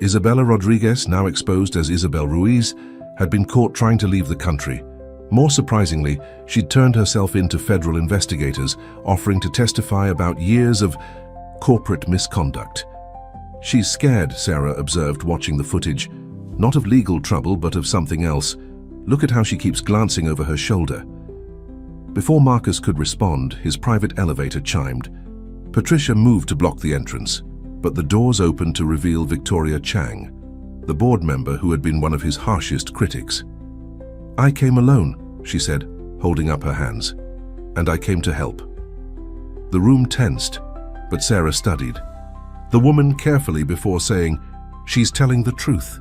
Isabella Rodriguez, now exposed as Isabel Ruiz, had been caught trying to leave the country. More surprisingly, she'd turned herself in to federal investigators, offering to testify about years of corporate misconduct. "She's scared," Sarah observed, watching the footage. "Not of legal trouble, but of something else. Look at how she keeps glancing over her shoulder." Before Marcus could respond, his private elevator chimed. Patricia moved to block the entrance, but the doors opened to reveal Victoria Chang, the board member who had been one of his harshest critics. "I came alone," she said, holding up her hands, "and I came to help." The room tensed, but Sarah studied the woman carefully before saying, "She's telling the truth."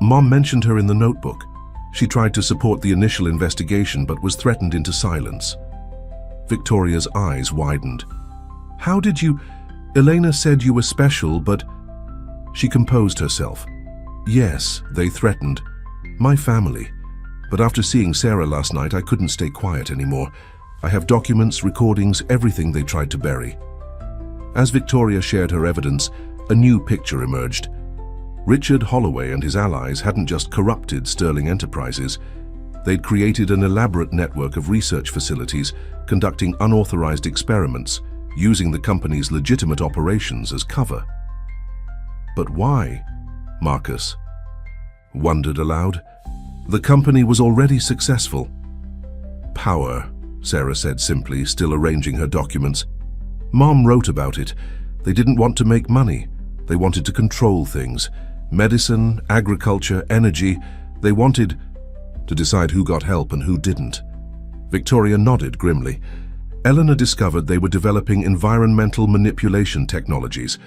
Mom mentioned her in the notebook. She tried to support the initial investigation but was threatened into silence. Victoria's eyes widened. "How did you... Elena said you were special, but..." She composed herself. "Yes, they threatened. My family. But after seeing Sarah last night, I couldn't stay quiet anymore. I have documents, recordings, everything they tried to bury." As Victoria shared her evidence, a new picture emerged. Richard Holloway and his allies hadn't just corrupted Sterling Enterprises. They'd created an elaborate network of research facilities, conducting unauthorized experiments, using the company's legitimate operations as cover. But why? Marcus wondered aloud. The company was already successful. "Power," Sarah said simply, still arranging her documents. "Mom wrote about it. They didn't want to make money. They wanted to control things. Medicine, agriculture, energy. They wanted to decide who got help and who didn't. Victoria nodded grimly. Eleanor discovered they were developing environmental manipulation technologies.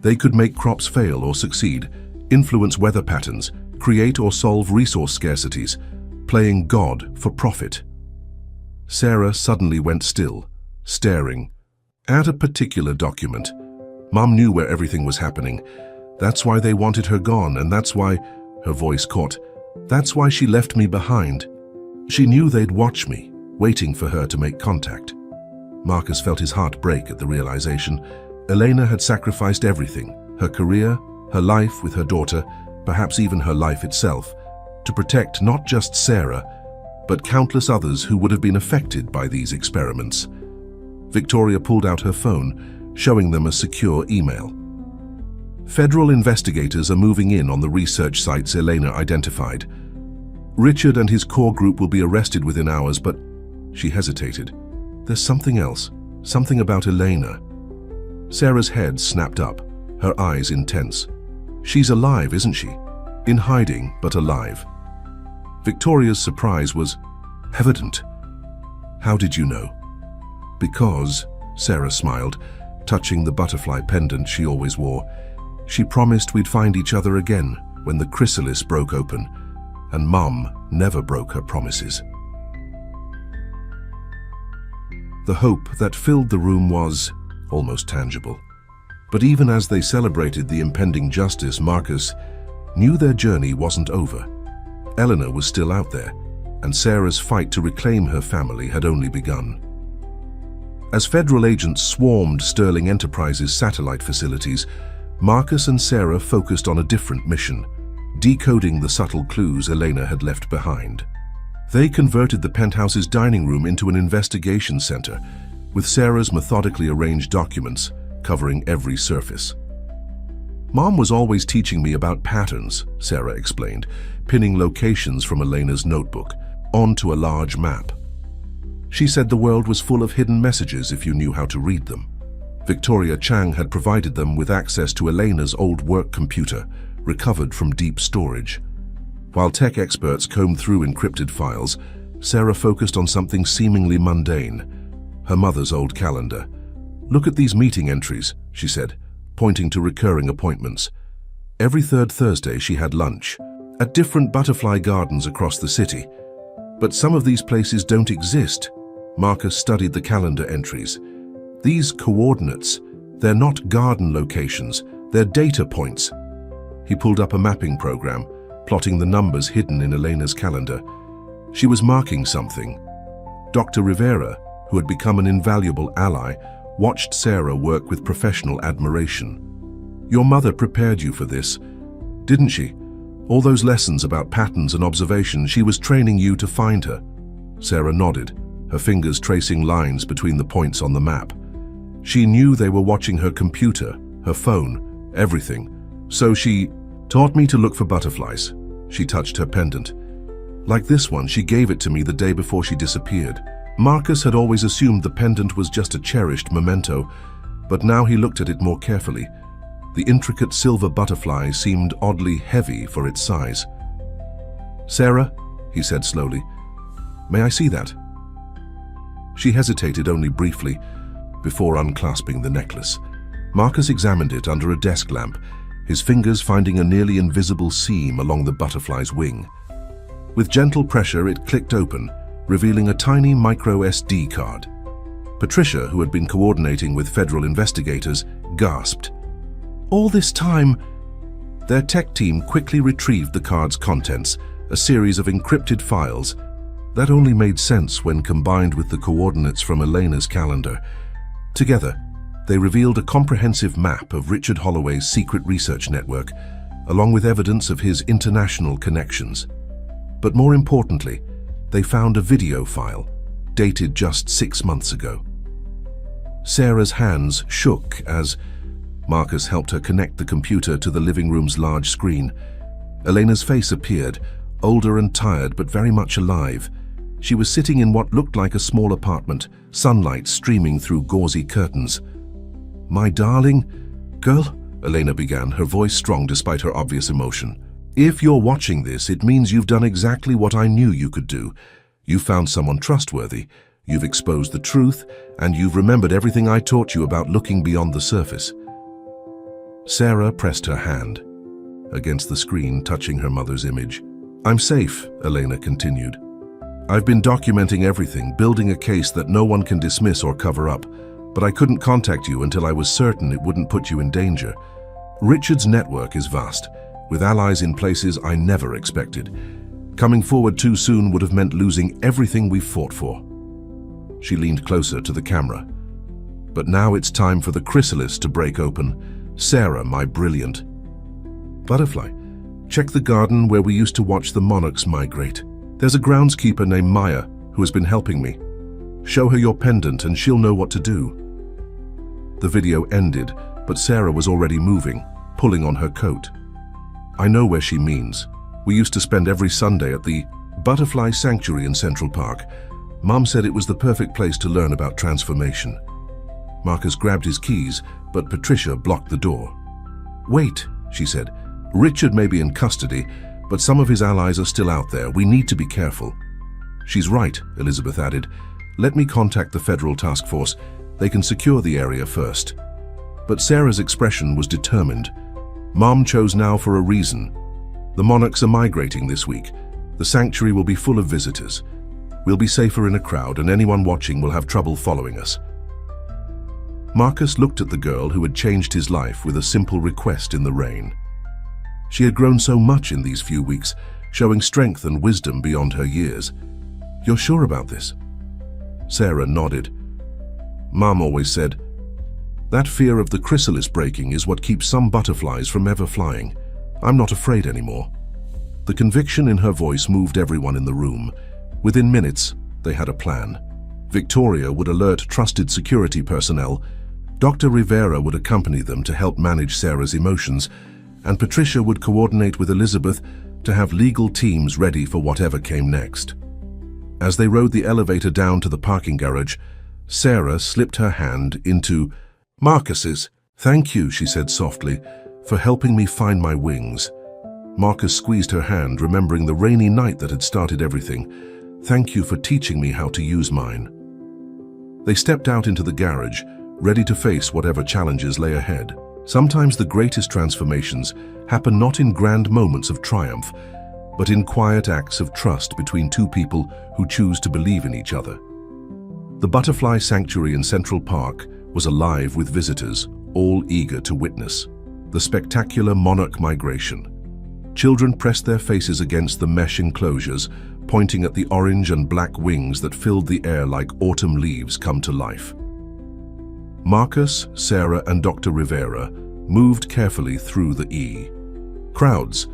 They could make crops fail or succeed, influence weather patterns, create or solve resource scarcities, playing God for profit. Sarah suddenly went still, staring at a particular document. Mom knew where everything was happening. That's why they wanted her gone, and that's why, her voice caught, that's why she left me behind. She knew they'd watch me, waiting for her to make contact. Marcus felt his heart break at the realization. Elena had sacrificed everything, her career, her life with her daughter, perhaps even her life itself, to protect not just Sarah, but countless others who would have been affected by these experiments. Victoria pulled out her phone, showing them a secure email. Federal investigators are moving in on the research sites Elena identified. Richard and his core group will be arrested within hours, but she hesitated. There's something else, something about Elena. Sarah's head snapped up, her eyes intense. She's alive, isn't she? In hiding, but alive. Victoria's surprise was evident. How did you know? Because, Sarah smiled, touching the butterfly pendant she always wore. She promised we'd find each other again when the chrysalis broke open, and Mom never broke her promises. The hope that filled the room was almost tangible. But even as they celebrated the impending justice, Marcus knew their journey wasn't over. Eleanor was still out there, and Sarah's fight to reclaim her family had only begun. As federal agents swarmed Sterling Enterprises' satellite facilities, Marcus and Sarah focused on a different mission, decoding the subtle clues Elena had left behind. They converted the penthouse's dining room into an investigation center, with Sarah's methodically arranged documents covering every surface. Mom was always teaching me about patterns, Sarah explained, pinning locations from Elena's notebook onto a large map. She said the world was full of hidden messages if you knew how to read them. Victoria Chang had provided them with access to Elena's old work computer, recovered from deep storage. While tech experts combed through encrypted files, Sarah focused on something seemingly mundane, her mother's old calendar. Look at these meeting entries, she said, pointing to recurring appointments. Every third Thursday she had lunch at different butterfly gardens across the city. But some of these places don't exist. Marcus studied the calendar entries. These coordinates, they're not garden locations, they're data points. He pulled up a mapping program, plotting the numbers hidden in Elena's calendar. She was marking something. Dr. Rivera, who had become an invaluable ally, watched Sarah work with professional admiration. Your mother prepared you for this, didn't she? All those lessons about patterns and observation, she was training you to find her. Sarah nodded, her fingers tracing lines between the points on the map. She knew they were watching her computer, her phone, everything. So she taught me to look for butterflies. She touched her pendant. Like this one, she gave it to me the day before she disappeared. Marcus had always assumed the pendant was just a cherished memento, but now he looked at it more carefully. The intricate silver butterfly seemed oddly heavy for its size. Sarah, he said slowly, may I see that? She hesitated only briefly before unclasping the necklace. Marcus examined it under a desk lamp, his fingers finding a nearly invisible seam along the butterfly's wing. With gentle pressure, it clicked open, revealing a tiny micro SD card. Patricia, who had been coordinating with federal investigators, gasped. All this time, their tech team quickly retrieved the card's contents, a series of encrypted files. That only made sense when combined with the coordinates from Elena's calendar. Together, they revealed a comprehensive map of Richard Holloway's secret research network, along with evidence of his international connections. But more importantly, they found a video file, dated just 6 months ago. Sarah's hands shook as Marcus helped her connect the computer to the living room's large screen. Elena's face appeared, older and tired but very much alive. She was sitting in what looked like a small apartment, sunlight streaming through gauzy curtains. My darling girl, Elena began, her voice strong despite her obvious emotion. If you're watching this, it means you've done exactly what I knew you could do. You found someone trustworthy, you've exposed the truth, and you've remembered everything I taught you about looking beyond the surface. Sarah pressed her hand against the screen, touching her mother's image. I'm safe, Elena continued. I've been documenting everything, building a case that no one can dismiss or cover up, but I couldn't contact you until I was certain it wouldn't put you in danger. Richard's network is vast, with allies in places I never expected. Coming forward too soon would have meant losing everything we've fought for. She leaned closer to the camera. But now it's time for the chrysalis to break open. Sarah, my brilliant butterfly, check the garden where we used to watch the monarchs migrate. There's a groundskeeper named Maya who has been helping me. Show her your pendant and she'll know what to do. The video ended, but Sarah was already moving, pulling on her coat. I know where she means. We used to spend every Sunday at the Butterfly Sanctuary in Central Park. Mom said it was the perfect place to learn about transformation. Marcus grabbed his keys, but Patricia blocked the door. Wait, she said. Richard may be in custody, but some of his allies are still out there. We need to be careful. She's right, Elizabeth added. Let me contact the federal task force. They can secure the area first. But Sarah's expression was determined. Mom chose now for a reason. The monarchs are migrating this week. The sanctuary will be full of visitors. We'll be safer in a crowd, and anyone watching will have trouble following us. Marcus looked at the girl who had changed his life with a simple request in the rain. She had grown so much in these few weeks, showing strength and wisdom beyond her years. You're sure about this? Sarah nodded. Mom always said, that fear of the chrysalis breaking is what keeps some butterflies from ever flying. I'm not afraid anymore. The conviction in her voice moved everyone in the room. Within minutes, they had a plan. Victoria would alert trusted security personnel. Dr. Rivera would accompany them to help manage Sarah's emotions, and Patricia would coordinate with Elizabeth to have legal teams ready for whatever came next. As they rode the elevator down to the parking garage, Sarah slipped her hand into Marcus's. Thank you, she said softly, for helping me find my wings. Marcus squeezed her hand, remembering the rainy night that had started everything. Thank you for teaching me how to use mine. They stepped out into the garage, ready to face whatever challenges lay ahead. Sometimes the greatest transformations happen not in grand moments of triumph, but in quiet acts of trust between two people who choose to believe in each other. The Butterfly Sanctuary in Central Park was alive with visitors, all eager to witness the spectacular monarch migration. Children pressed their faces against the mesh enclosures, pointing at the orange and black wings that filled the air like autumn leaves come to life. Marcus, Sarah, and Dr. Rivera moved carefully through the crowds,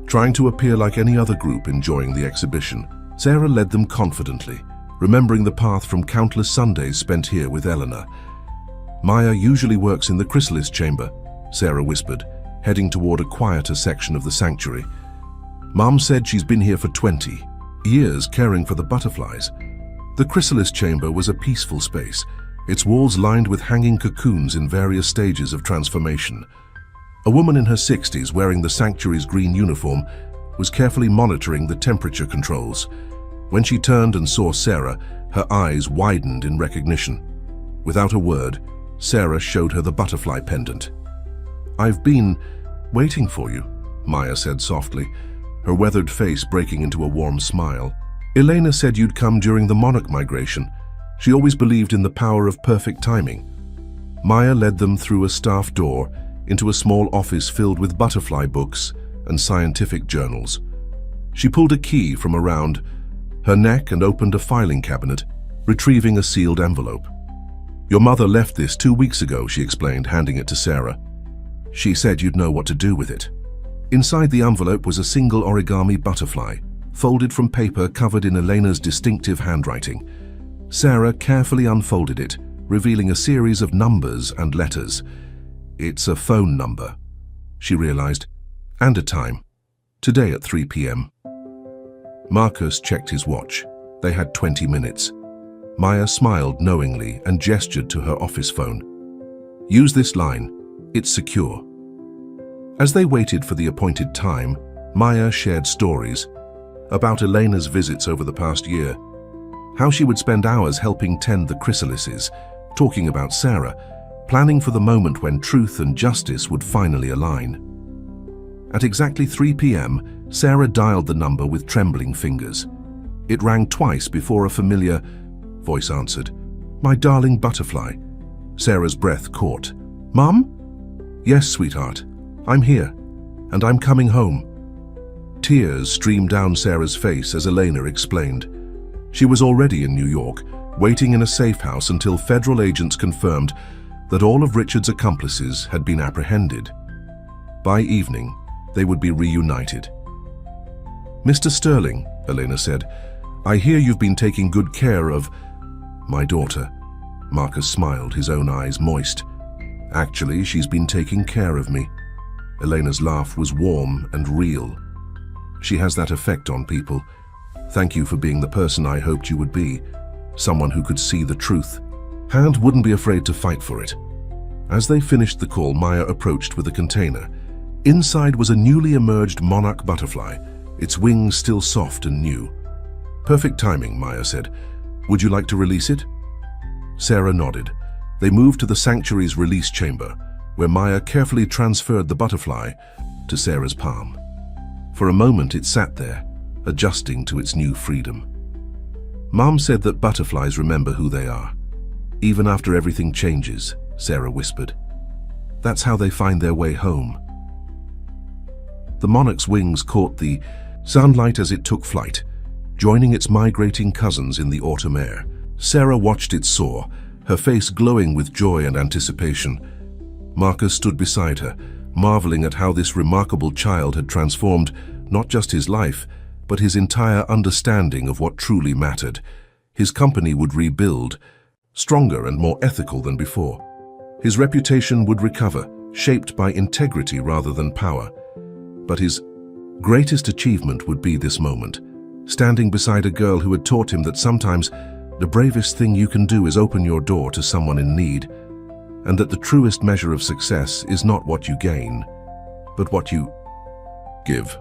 trying to appear like any other group enjoying the exhibition. Sarah led them confidently, remembering the path from countless Sundays spent here with Eleanor. Maya usually works in the chrysalis chamber, Sarah whispered, heading toward a quieter section of the sanctuary. Mom said she's been here for 20 years caring for the butterflies. The chrysalis chamber was a peaceful space, its walls lined with hanging cocoons in various stages of transformation. A woman in her 60s wearing the sanctuary's green uniform was carefully monitoring the temperature controls. When she turned and saw Sarah, her eyes widened in recognition. Without a word, Sarah showed her the butterfly pendant. I've been waiting for you, Maya said softly, her weathered face breaking into a warm smile. Elena said you'd come during the monarch migration. She always believed in the power of perfect timing. Maya led them through a staff door into a small office filled with butterfly books and scientific journals. She pulled a key from around her neck and opened a filing cabinet, retrieving a sealed envelope. Your mother left this 2 weeks ago, she explained, handing it to Sarah. She said you'd know what to do with it. Inside the envelope was a single origami butterfly, folded from paper covered in Elena's distinctive handwriting. Sarah carefully unfolded it, revealing a series of numbers and letters. It's a phone number, she realized, and a time. Today at 3 p.m. Marcus checked his watch. They had 20 minutes. Maya smiled knowingly and gestured to her office phone. Use this line. It's secure. As they waited for the appointed time, Maya shared stories about Elena's visits over the past year, how she would spend hours helping tend the chrysalises, talking about Sarah, planning for the moment when truth and justice would finally align. At exactly 3 p.m., Sarah dialed the number with trembling fingers. It rang twice before a familiar voice answered. "My darling butterfly." Sarah's breath caught. "Mum?" "Yes, sweetheart. I'm here, and I'm coming home." Tears streamed down Sarah's face as Elena explained. She was already in New York, waiting in a safe house until federal agents confirmed that all of Richard's accomplices had been apprehended. By evening, they would be reunited. "Mr. Sterling," Elena said, "I hear you've been taking good care of my daughter." Marcus smiled, his own eyes moist. "Actually, she's been taking care of me." Elena's laugh was warm and real. "She has that effect on people. Thank you for being the person I hoped you would be, someone who could see the truth and wouldn't be afraid to fight for it." As they finished the call, Maya approached with a container. Inside was a newly emerged monarch butterfly, its wings still soft and new. "Perfect timing," Maya said. "Would you like to release it?" Sarah nodded. They moved to the sanctuary's release chamber, where Maya carefully transferred the butterfly to Sarah's palm. For a moment it sat there, adjusting to its new freedom. "Mom said that butterflies remember who they are, even after everything changes," Sarah whispered. "That's how they find their way home." The monarch's wings caught the sunlight as it took flight, joining its migrating cousins in the autumn air. Sarah watched it soar, her face glowing with joy and anticipation. Marcus stood beside her, marveling at how this remarkable child had transformed not just his life, but his entire understanding of what truly mattered. His company would rebuild, stronger and more ethical than before. His reputation would recover, shaped by integrity rather than power. But his greatest achievement would be this moment, standing beside a girl who had taught him that sometimes the bravest thing you can do is open your door to someone in need, and that the truest measure of success is not what you gain, but what you give.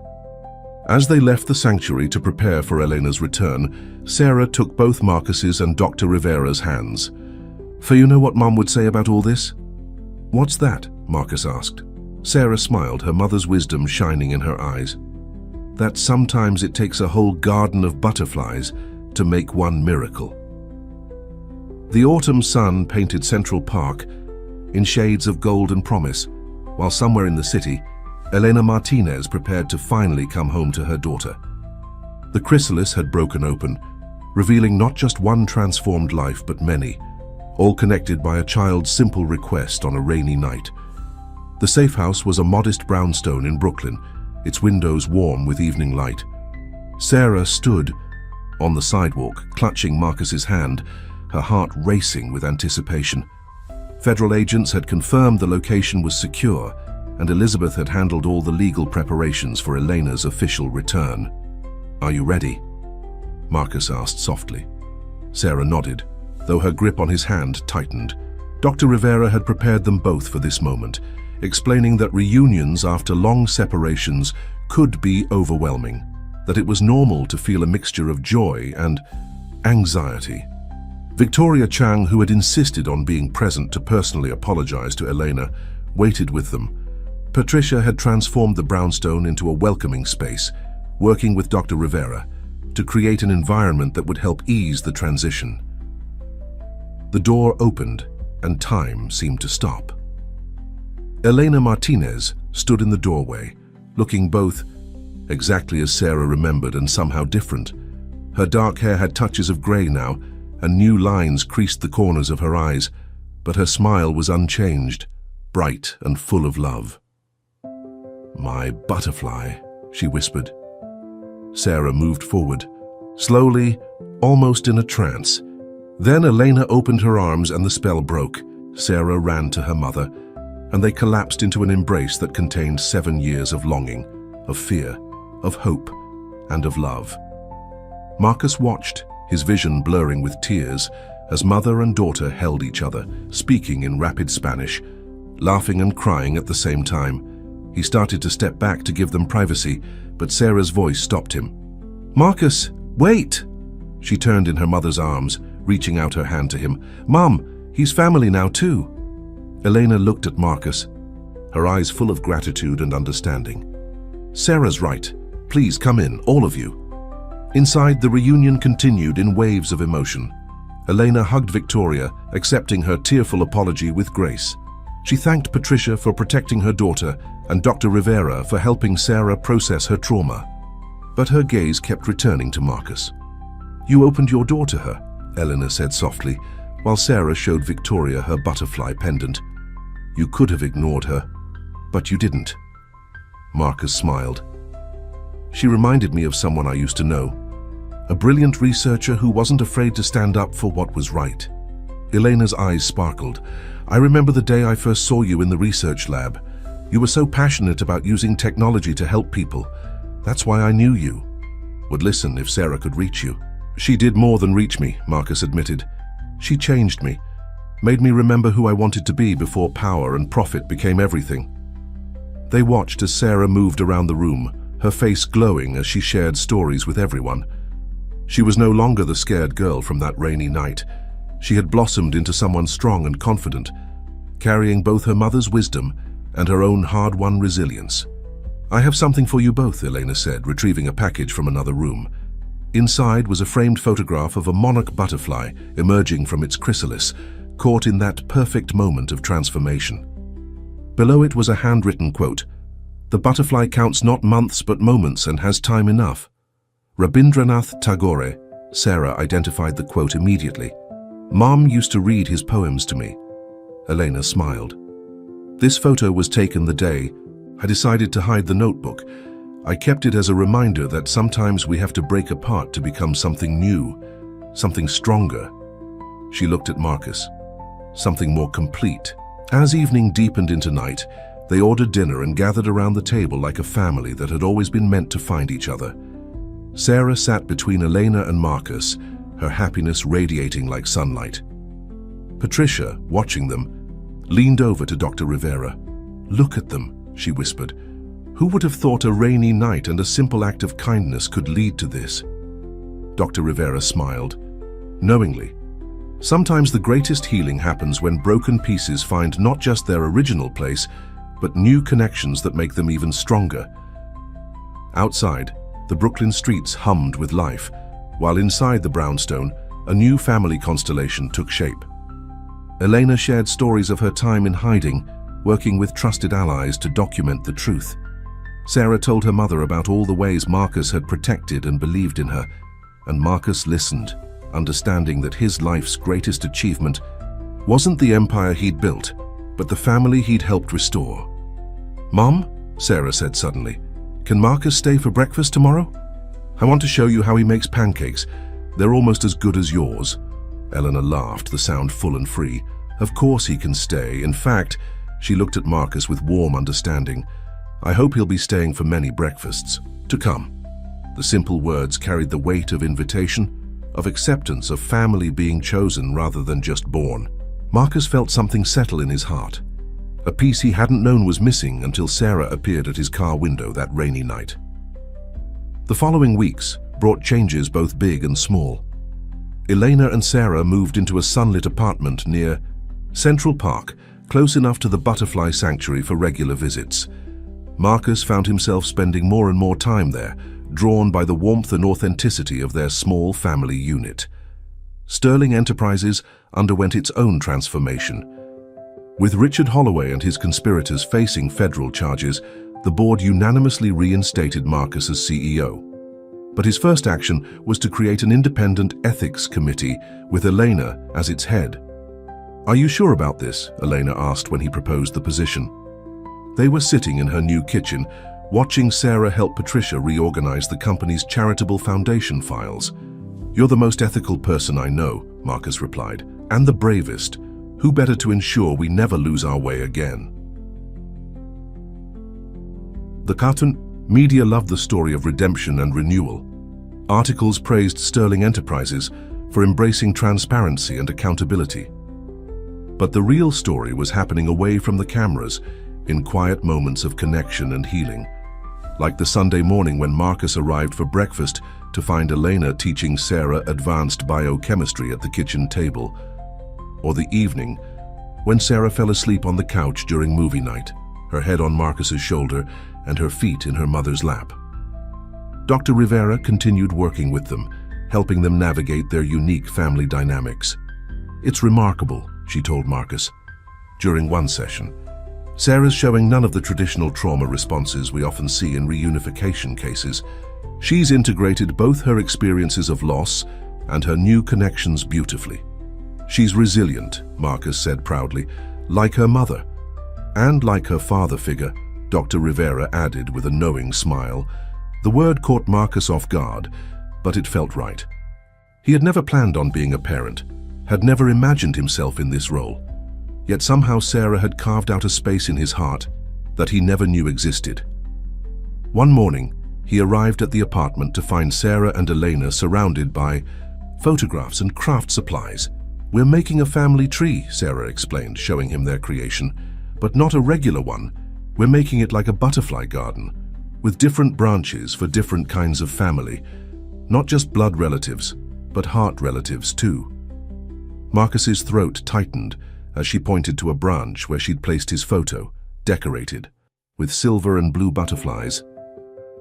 As they left the sanctuary to prepare for Elena's return, Sarah took both Marcus's and Dr. Rivera's hands. "For you know what Mom would say about all this?" "What's that?" Marcus asked. Sarah smiled, her mother's wisdom shining in her eyes. "That sometimes it takes a whole garden of butterflies to make one miracle." The autumn sun painted Central Park in shades of gold and promise, while somewhere in the city, Elena Martinez prepared to finally come home to her daughter. The chrysalis had broken open, revealing not just one transformed life but many, all connected by a child's simple request on a rainy night. The safe house was a modest brownstone in Brooklyn, its windows warm with evening light. Sarah stood on the sidewalk, clutching Marcus's hand, her heart racing with anticipation. Federal agents had confirmed the location was secure, and Elizabeth had handled all the legal preparations for Elena's official return. "Are you ready?" Marcus asked softly. Sarah nodded, though her grip on his hand tightened. Dr. Rivera had prepared them both for this moment, explaining that reunions after long separations could be overwhelming, that it was normal to feel a mixture of joy and anxiety. Victoria Chang, who had insisted on being present to personally apologize to Elena, waited with them. Patricia had transformed the brownstone into a welcoming space, working with Dr. Rivera to create an environment that would help ease the transition. The door opened and time seemed to stop. Elena Martinez stood in the doorway, looking both exactly as Sarah remembered and somehow different. Her dark hair had touches of grey now, and new lines creased the corners of her eyes, but her smile was unchanged, bright and full of love. "My butterfly," she whispered. Sarah moved forward, slowly, almost in a trance. Then Elena opened her arms and the spell broke. Sarah ran to her mother, and they collapsed into an embrace that contained 7 years of longing, of fear, of hope, and of love. Marcus watched, his vision blurring with tears, as mother and daughter held each other, speaking in rapid Spanish, laughing and crying at the same time. He started to step back to give them privacy, but Sarah's voice stopped him. "Marcus, wait!" She turned in her mother's arms, reaching out her hand to him. "Mom, he's family now too." Elena looked at Marcus, her eyes full of gratitude and understanding. "Sarah's right. Please come in, all of you." Inside, the reunion continued in waves of emotion. Elena hugged Victoria, accepting her tearful apology with grace. She thanked Patricia for protecting her daughter and Dr. Rivera for helping Sarah process her trauma. But her gaze kept returning to Marcus. "You opened your door to her," Elena said softly, while Sarah showed Victoria her butterfly pendant. "You could have ignored her, but you didn't." Marcus smiled. "She reminded me of someone I used to know. A brilliant researcher who wasn't afraid to stand up for what was right." Elena's eyes sparkled. "I remember the day I first saw you in the research lab. You were so passionate about using technology to help people. That's why I knew you would listen if Sarah could reach you." "She did more than reach me," Marcus admitted. "She changed me, made me remember who I wanted to be before power and profit became everything." They watched as Sarah moved around the room, her face glowing as she shared stories with everyone. She was no longer the scared girl from that rainy night. She had blossomed into someone strong and confident, carrying both her mother's wisdom and her own hard-won resilience. "I have something for you both," Elena said, retrieving a package from another room. Inside was a framed photograph of a monarch butterfly emerging from its chrysalis, caught in that perfect moment of transformation. Below it was a handwritten quote, "The butterfly counts not months but moments and has time enough." Rabindranath Tagore. Sarah identified the quote immediately. "Mom used to read his poems to me." Elena smiled. "This photo was taken the day I decided to hide the notebook. I kept it as a reminder that sometimes we have to break apart to become something new, something stronger." She looked at Marcus. "Something more complete." As evening deepened into night, they ordered dinner and gathered around the table like a family that had always been meant to find each other. Sarah sat between Elena and Marcus, her happiness radiating like sunlight. Patricia, watching them, leaned over to Dr. Rivera. "Look at them," she whispered. "Who would have thought a rainy night and a simple act of kindness could lead to this?" Dr. Rivera smiled, knowingly. Sometimes the greatest healing happens when broken pieces find not just their original place, but new connections that make them even stronger. Outside, the Brooklyn streets hummed with life, while inside the brownstone, a new family constellation took shape. Elena shared stories of her time in hiding, working with trusted allies to document the truth. Sarah told her mother about all the ways Marcus had protected and believed in her, and Marcus listened, understanding that his life's greatest achievement wasn't the empire he'd built, but the family he'd helped restore. "Mom," Sarah said suddenly, "can Marcus stay for breakfast tomorrow? I want to show you how he makes pancakes. They're almost as good as yours." Elena laughed, the sound full and free. "Of course he can stay. In fact," she looked at Marcus with warm understanding, "I hope he'll be staying for many breakfasts to come." The simple words carried the weight of invitation, of acceptance, of family being chosen rather than just born. Marcus felt something settle in his heart. A piece he hadn't known was missing until Sarah appeared at his car window that rainy night. The following weeks brought changes both big and small. Elena and Sarah moved into a sunlit apartment near Central Park, close enough to the butterfly sanctuary for regular visits. Marcus found himself spending more and more time there, drawn by the warmth and authenticity of their small family unit. Sterling Enterprises underwent its own transformation. With Richard Holloway and his conspirators facing federal charges, the board unanimously reinstated Marcus as CEO. But his first action was to create an independent ethics committee with Elena as its head. "Are you sure about this?" Elena asked when he proposed the position. They were sitting in her new kitchen, watching Sarah help Patricia reorganize the company's charitable foundation files. "You're the most ethical person I know," Marcus replied, "and the bravest. Who better to ensure we never lose our way again?" The cartoon media loved the story of redemption and renewal. Articles praised Sterling Enterprises for embracing transparency and accountability. But the real story was happening away from the cameras, in quiet moments of connection and healing. Like the Sunday morning when Marcus arrived for breakfast to find Elena teaching Sarah advanced biochemistry at the kitchen table, or the evening when Sarah fell asleep on the couch during movie night, her head on Marcus's shoulder and her feet in her mother's lap. Dr. Rivera continued working with them, helping them navigate their unique family dynamics. "It's remarkable," she told Marcus during one session. "Sarah's showing none of the traditional trauma responses we often see in reunification cases. She's integrated both her experiences of loss and her new connections beautifully. She's resilient," Marcus said proudly, "like her mother. And like her father figure," Dr. Rivera added with a knowing smile. The word caught Marcus off guard, but it felt right. He had never planned on being a parent, had never imagined himself in this role. Yet somehow Sarah had carved out a space in his heart that he never knew existed. One morning, he arrived at the apartment to find Sarah and Elena surrounded by photographs and craft supplies. "We're making a family tree," Sarah explained, showing him their creation, "but not a regular one. We're making it like a butterfly garden, with different branches for different kinds of family, not just blood relatives, but heart relatives too." Marcus's throat tightened as she pointed to a branch where she'd placed his photo, decorated, with silver and blue butterflies.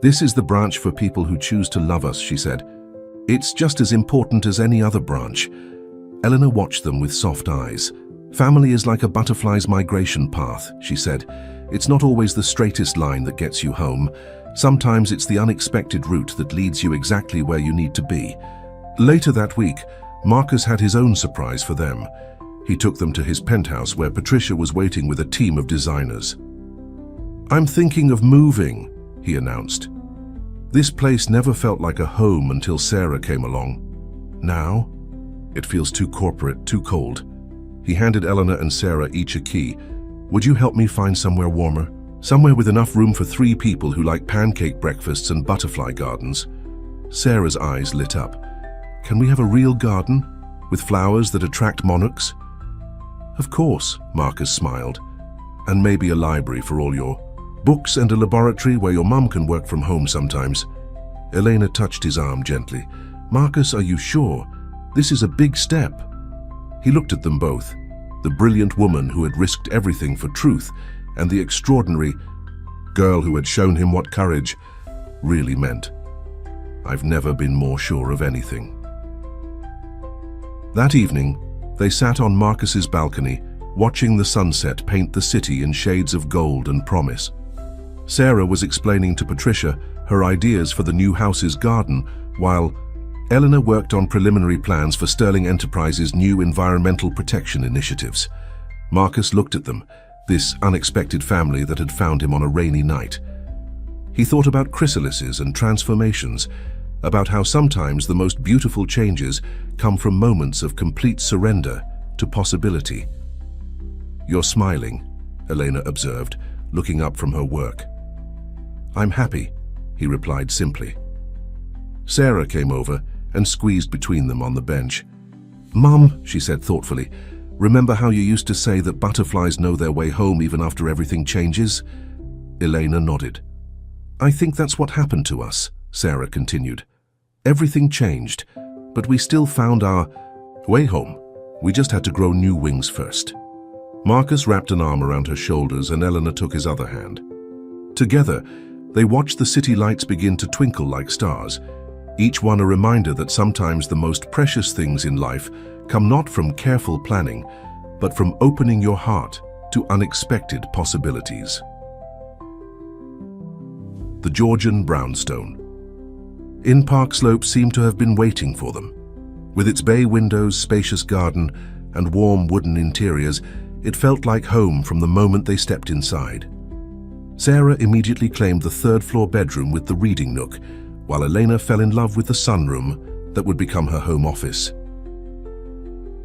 "This is the branch for people who choose to love us," she said. "It's just as important as any other branch." Eleanor watched them with soft eyes. "Family is like a butterfly's migration path," she said. "It's not always the straightest line that gets you home. Sometimes it's the unexpected route that leads you exactly where you need to be." Later that week, Marcus had his own surprise for them. He took them to his penthouse where Patricia was waiting with a team of designers. "I'm thinking of moving," he announced. "This place never felt like a home until Sarah came along. Now, it feels too corporate, too cold." He handed Eleanor and Sarah each a key. "Would you help me find somewhere warmer? Somewhere with enough room for 3 people who like pancake breakfasts and butterfly gardens?" Sarah's eyes lit up. "Can we have a real garden, with flowers that attract monarchs?" "Of course," Marcus smiled. "And maybe a library for all your books and a laboratory where your mum can work from home sometimes." Elena touched his arm gently. "Marcus, are you sure? This is a big step." He looked at them both, the brilliant woman who had risked everything for truth, and the extraordinary girl who had shown him what courage really meant. "I've never been more sure of anything." That evening, they sat on Marcus's balcony, watching the sunset paint the city in shades of gold and promise. Sarah was explaining to Patricia her ideas for the new house's garden, while Eleanor worked on preliminary plans for Sterling Enterprises' new environmental protection initiatives. Marcus looked at them, this unexpected family that had found him on a rainy night. He thought about chrysalises and transformations, about how sometimes the most beautiful changes come from moments of complete surrender to possibility. "You're smiling," Elena observed, looking up from her work. "I'm happy," he replied simply. Sarah came over and squeezed between them on the bench. "Mum," she said thoughtfully, "remember how you used to say that butterflies know their way home even after everything changes?" Elena nodded. "I think that's what happened to us," Sarah continued. "Everything changed, but we still found our way home. We just had to grow new wings first." Marcus wrapped an arm around her shoulders and Eleanor took his other hand. Together, they watched the city lights begin to twinkle like stars, each one a reminder that sometimes the most precious things in life come not from careful planning, but from opening your heart to unexpected possibilities. The Georgian brownstone. Inn Park Slope seemed to have been waiting for them. With its bay windows, spacious garden, and warm wooden interiors, it felt like home from the moment they stepped inside. Sarah immediately claimed the third-floor bedroom with the reading nook, while Elena fell in love with the sunroom that would become her home office.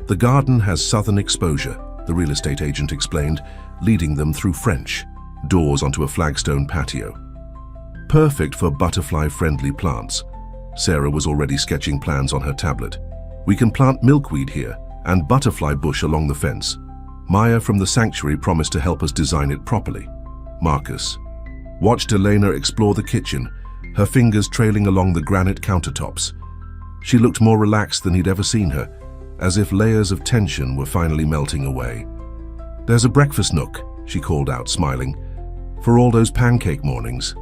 "The garden has southern exposure," the real estate agent explained, leading them through French doors onto a flagstone patio. "Perfect for butterfly-friendly plants." Sarah was already sketching plans on her tablet. "We can plant milkweed here and butterfly bush along the fence. Maya from the sanctuary promised to help us design it properly." Marcus, watched Elena explore the kitchen, her fingers trailing along the granite countertops. She looked more relaxed than he'd ever seen her, as if layers of tension were finally melting away. "There's a breakfast nook," she called out, smiling, "for all those pancake mornings."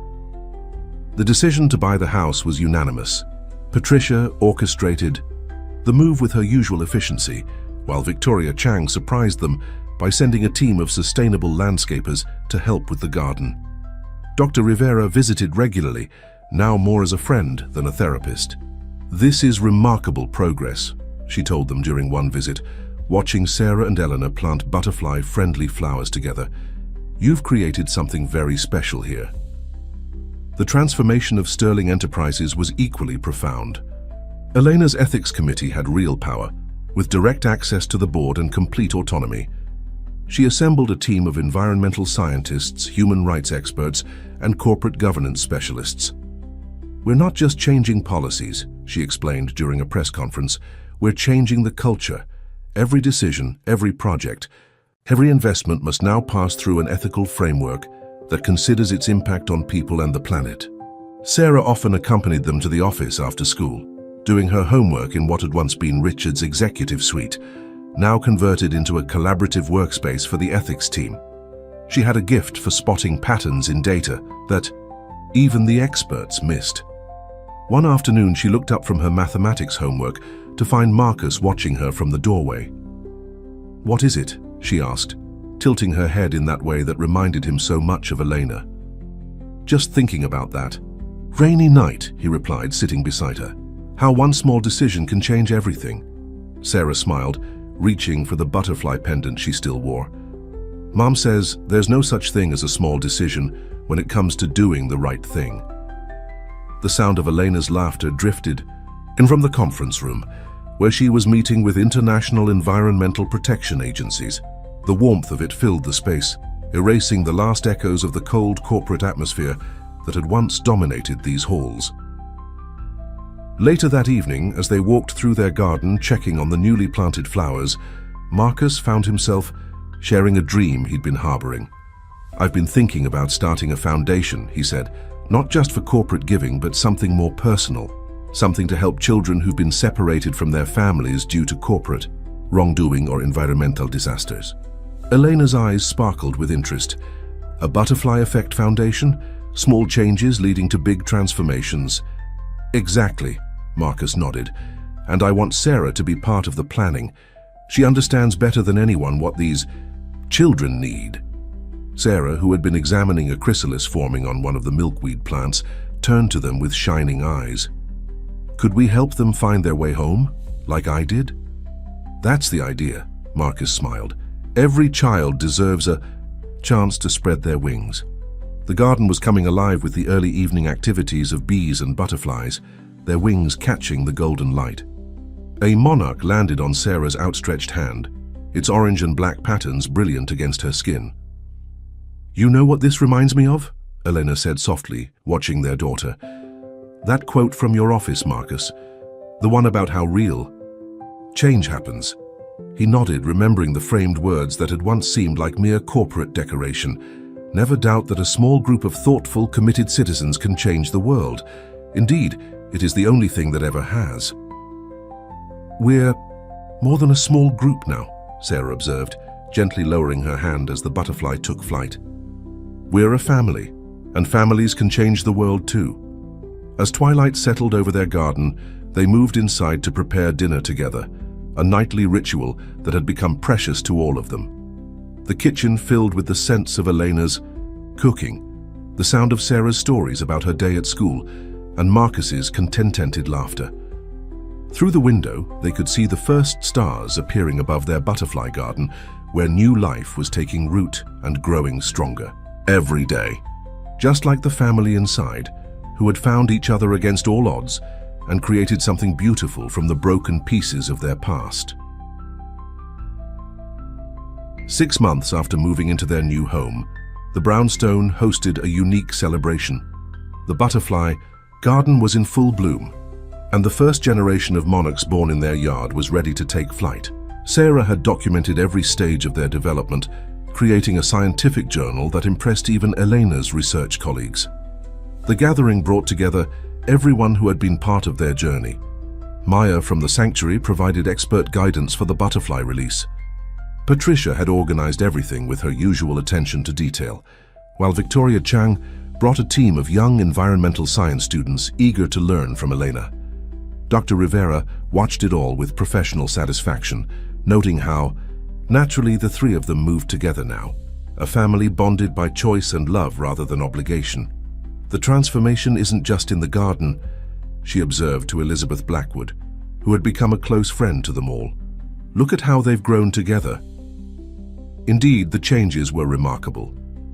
The decision to buy the house was unanimous. Patricia orchestrated the move with her usual efficiency, while Victoria Chang surprised them by sending a team of sustainable landscapers to help with the garden. Dr. Rivera visited regularly, now more as a friend than a therapist. "This is remarkable progress," she told them during one visit, watching Sarah and Eleanor plant butterfly-friendly flowers together. "You've created something very special here." The transformation of Sterling Enterprises was equally profound. Elena's ethics committee had real power, with direct access to the board and complete autonomy. She assembled a team of environmental scientists, human rights experts, and corporate governance specialists. "We're not just changing policies," she explained during a press conference. "We're changing the culture. Every decision, every project, every investment must now pass through an ethical framework that considers its impact on people and the planet." Sarah often accompanied them to the office after school, doing her homework in what had once been Richard's executive suite, now converted into a collaborative workspace for the ethics team. She had a gift for spotting patterns in data that even the experts missed. One afternoon, she looked up from her mathematics homework to find Marcus watching her from the doorway. "What is it?" she asked, tilting her head in that way that reminded him so much of Elena. "Just thinking about that." "Rainy night," he replied, sitting beside her. "How one small decision can change everything." Sarah smiled, reaching for the butterfly pendant she still wore. "Mom says there's no such thing as a small decision when it comes to doing the right thing." The sound of Elena's laughter drifted in from the conference room, where she was meeting with international environmental protection agencies. The warmth of it filled the space, erasing the last echoes of the cold corporate atmosphere that had once dominated these halls. Later that evening, as they walked through their garden checking on the newly planted flowers, Marcus found himself sharing a dream he'd been harboring. "I've been thinking about starting a foundation," he said, "not just for corporate giving, but something more personal, something to help children who've been separated from their families due to corporate wrongdoing or environmental disasters." Elena's eyes sparkled with interest. "A butterfly effect foundation? Small changes leading to big transformations?" "Exactly," Marcus nodded. "And I want Sarah to be part of the planning. She understands better than anyone what these children need." Sarah, who had been examining a chrysalis forming on one of the milkweed plants, turned to them with shining eyes. "Could we help them find their way home, like I did?" "That's the idea," Marcus smiled. "Every child deserves a chance to spread their wings." The garden was coming alive with the early evening activities of bees and butterflies, their wings catching the golden light. A monarch landed on Sarah's outstretched hand, its orange and black patterns brilliant against her skin. "You know what this reminds me of?" Elena said softly, watching their daughter. "That quote from your office, Marcus. The one about how real change happens." He nodded, remembering the framed words that had once seemed like mere corporate decoration. "Never doubt that a small group of thoughtful, committed citizens can change the world. Indeed, it is the only thing that ever has." "We're more than a small group now," Sarah observed, gently lowering her hand as the butterfly took flight. "We're a family, and families can change the world too." As twilight settled over their garden, they moved inside to prepare dinner together, a nightly ritual that had become precious to all of them. The kitchen filled with the scents of Elena's cooking, the sound of Sarah's stories about her day at school, and Marcus's contented laughter. Through the window, they could see the first stars appearing above their butterfly garden, where new life was taking root and growing stronger every day. Just like the family inside, who had found each other against all odds and created something beautiful from the broken pieces of their past. 6 months after moving into their new home, the brownstone hosted a unique celebration. The butterfly garden was in full bloom, and the first generation of monarchs born in their yard was ready to take flight. Sarah had documented every stage of their development, creating a scientific journal that impressed even Elena's research colleagues. The gathering brought together everyone who had been part of their journey. Maya from the sanctuary provided expert guidance for the butterfly release. Patricia had organized everything with her usual attention to detail, while Victoria Chang brought a team of young environmental science students eager to learn from Elena. Dr. Rivera watched it all with professional satisfaction, noting how, naturally, the three of them moved together now, a family bonded by choice and love rather than obligation. The transformation isn't just in the garden, she observed to Elizabeth Blackwood, who had become a close friend to them all. Look at how they've grown together. Indeed, the changes were remarkable.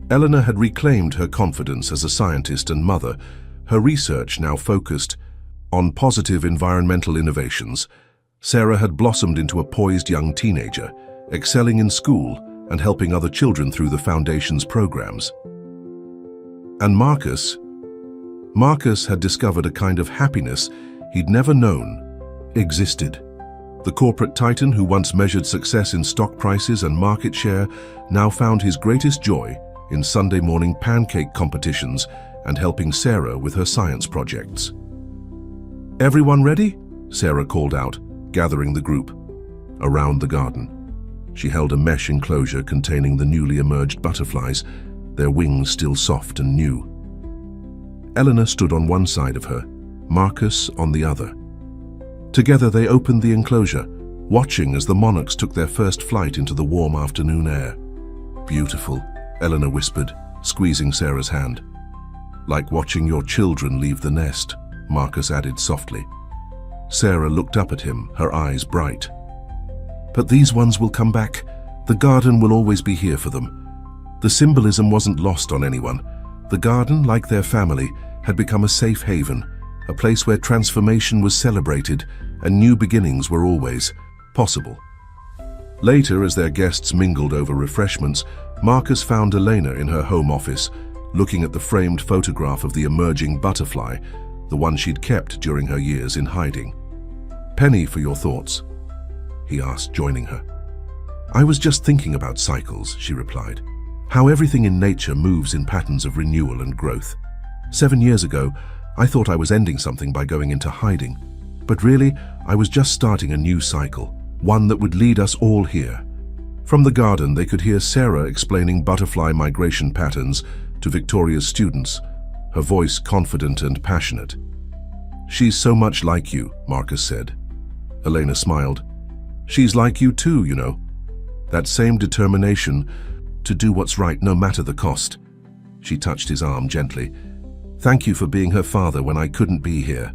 Eleanor had reclaimed her confidence as a scientist and mother, her research now focused on positive environmental innovations. Sarah had blossomed into a poised young teenager, excelling in school and helping other children through the Foundation's programs. And Marcus had discovered a kind of happiness he'd never known existed. The corporate titan who once measured success in stock prices and market share now found his greatest joy in Sunday morning pancake competitions and helping Sarah with her science projects. "Everyone ready?" Sarah called out, gathering the group around the garden. She held a mesh enclosure containing the newly emerged butterflies, their wings still soft and new. Eleanor stood on one side of her, Marcus on the other. Together they opened the enclosure, watching as the monarchs took their first flight into the warm afternoon air. "Beautiful," Eleanor whispered, squeezing Sarah's hand. "Like watching your children leave the nest," Marcus added softly. Sarah looked up at him, her eyes bright. "But these ones will come back. The garden will always be here for them." The symbolism wasn't lost on anyone. The garden, like their family, had become a safe haven, a place where transformation was celebrated and new beginnings were always possible. Later, as their guests mingled over refreshments, Marcus found Elena in her home office, looking at the framed photograph of the emerging butterfly, the one she'd kept during her years in hiding. "Penny, for your thoughts?" he asked, joining her. "I was just thinking about cycles," she replied. "How everything in nature moves in patterns of renewal and growth. 7 years ago, I thought I was ending something by going into hiding. But really, I was just starting a new cycle, one that would lead us all here." From the garden, they could hear Sarah explaining butterfly migration patterns to Victoria's students, her voice confident and passionate. "She's so much like you," Marcus said. Elena smiled. "She's like you too, you know. That same determination to do what's right no matter the cost." She touched his arm gently. "Thank you for being her father when I couldn't be here."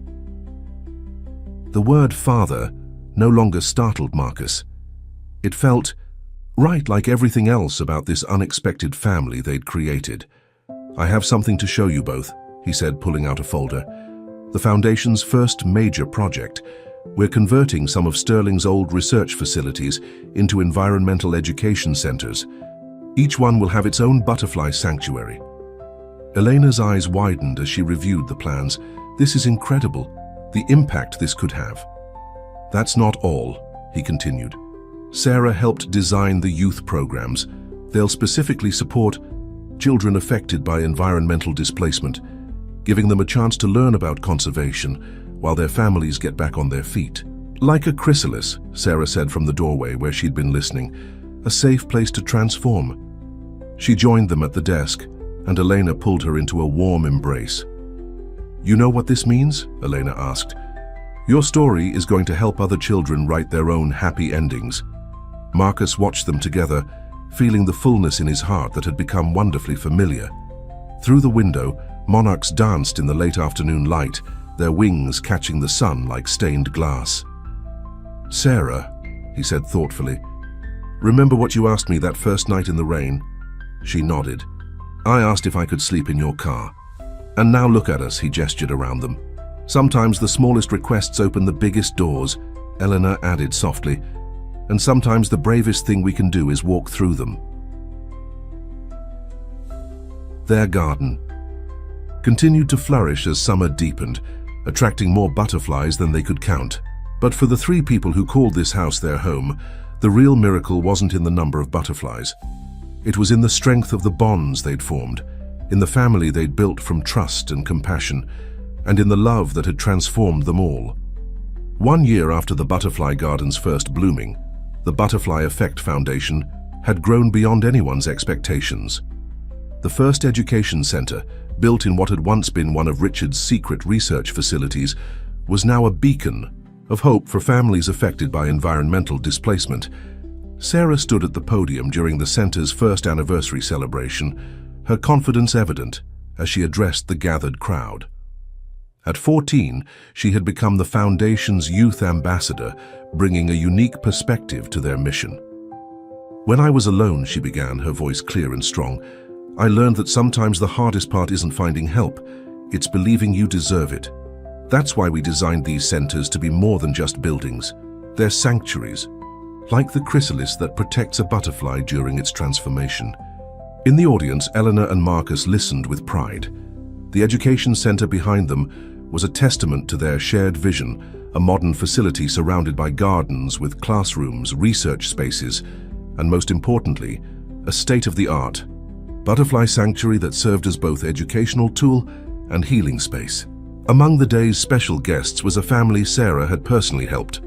The word father no longer startled Marcus. It felt right, like everything else about this unexpected family they'd created. "I have something to show you both," he said, pulling out a folder. "The Foundation's first major project. We're converting some of Sterling's old research facilities into environmental education centers. Each one will have its own butterfly sanctuary." Elena's eyes widened as she reviewed the plans. "This is incredible, the impact this could have." "That's not all," he continued. "Sarah helped design the youth programs. They'll specifically support children affected by environmental displacement, giving them a chance to learn about conservation while their families get back on their feet. Like a chrysalis," Sarah said from the doorway where she'd been listening, "a safe place to transform." She joined them at the desk, and Elena pulled her into a warm embrace. "You know what this means?" Elena asked. "Your story is going to help other children write their own happy endings." Marcus watched them together, feeling the fullness in his heart that had become wonderfully familiar. Through the window, monarchs danced in the late afternoon light, their wings catching the sun like stained glass. "Sarah," he said thoughtfully, "remember what you asked me that first night in the rain?" She nodded. "I asked if I could sleep in your car. And now look at us," he gestured around them. "Sometimes the smallest requests open the biggest doors," Eleanor added softly, "and sometimes the bravest thing we can do is walk through them." Their garden continued to flourish as summer deepened, attracting more butterflies than they could count. But for the 3 people who called this house their home, the real miracle wasn't in the number of butterflies. It was in the strength of the bonds they'd formed, in the family they'd built from trust and compassion, and in the love that had transformed them all. 1 year after the butterfly garden's first blooming, the Butterfly Effect Foundation had grown beyond anyone's expectations. The first education center, built in what had once been one of Richard's secret research facilities, was now a beacon of hope for families affected by environmental displacement. Sarah stood at the podium during the center's first anniversary celebration, her confidence evident as she addressed the gathered crowd. At 14, she had become the foundation's youth ambassador, bringing a unique perspective to their mission. "When I was alone," she began, her voice clear and strong, "I learned that sometimes the hardest part isn't finding help, it's believing you deserve it. That's why we designed these centers to be more than just buildings. They're sanctuaries, like the chrysalis that protects a butterfly during its transformation." In the audience, Eleanor and Marcus listened with pride. The education center behind them was a testament to their shared vision, a modern facility surrounded by gardens with classrooms, research spaces, and most importantly, a state-of-the-art butterfly sanctuary that served as both educational tool and healing space. Among the day's special guests was a family Sarah had personally helped,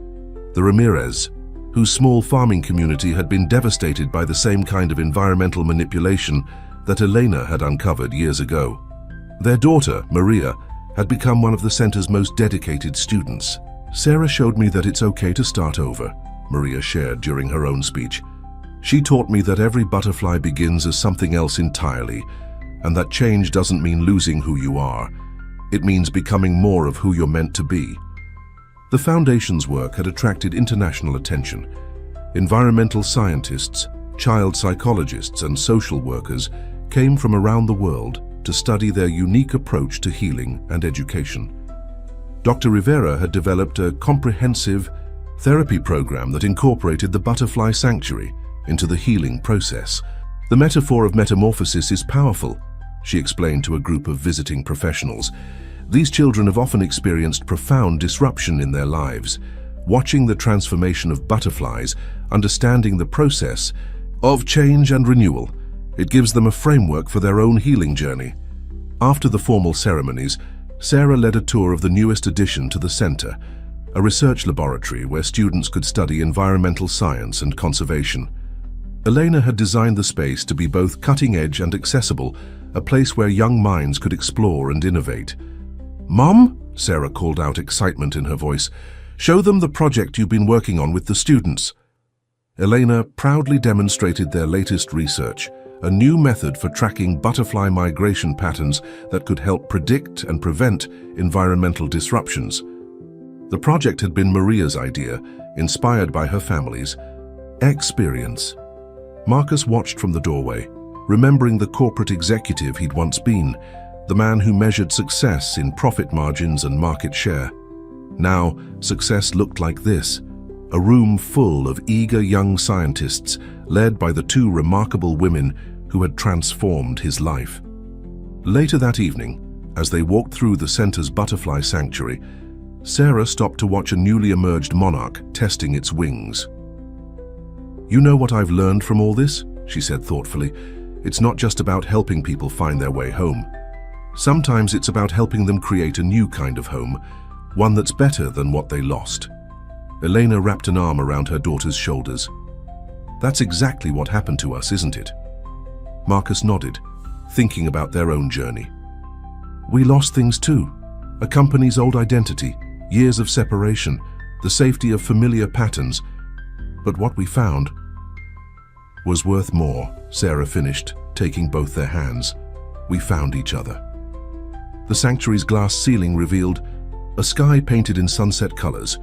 the Ramirez, whose small farming community had been devastated by the same kind of environmental manipulation that Elena had uncovered years ago. Their daughter, Maria, had become one of the center's most dedicated students. "Sarah showed me that it's okay to start over," Maria shared during her own speech. "She taught me that every butterfly begins as something else entirely, and that change doesn't mean losing who you are. It means becoming more of who you're meant to be." The Foundation's work had attracted international attention. Environmental scientists, child psychologists, and social workers came from around the world to study their unique approach to healing and education. Dr. Rivera had developed a comprehensive therapy program that incorporated the butterfly sanctuary into the healing process. "The metaphor of metamorphosis is powerful," she explained to a group of visiting professionals. "These children have often experienced profound disruption in their lives. Watching the transformation of butterflies, understanding the process of change and renewal, it gives them a framework for their own healing journey." After the formal ceremonies, Sarah led a tour of the newest addition to the center, a research laboratory where students could study environmental science and conservation. Elena had designed the space to be both cutting-edge and accessible, a place where young minds could explore and innovate. "Mom," Sarah called out, excitement in her voice, "show them the project you've been working on with the students." Elena proudly demonstrated their latest research, a new method for tracking butterfly migration patterns that could help predict and prevent environmental disruptions. The project had been Maria's idea, inspired by her family's experience. Marcus watched from the doorway, remembering the corporate executive he'd once been, the man who measured success in profit margins and market share. Now, success looked like this: a room full of eager young scientists led by the two remarkable women who had transformed his life. Later that evening, as they walked through the center's butterfly sanctuary, Sarah stopped to watch a newly emerged monarch testing its wings. "You know what I've learned from all this?" she said thoughtfully. "It's not just about helping people find their way home. Sometimes it's about helping them create a new kind of home, one that's better than what they lost." Elena wrapped an arm around her daughter's shoulders. "That's exactly what happened to us, isn't it?" Marcus nodded, thinking about their own journey. "We lost things too. A company's old identity, years of separation, the safety of familiar patterns. But what we found was worth more," Sarah finished, taking both their hands. "We found each other." The sanctuary's glass ceiling revealed a sky painted in sunset colors,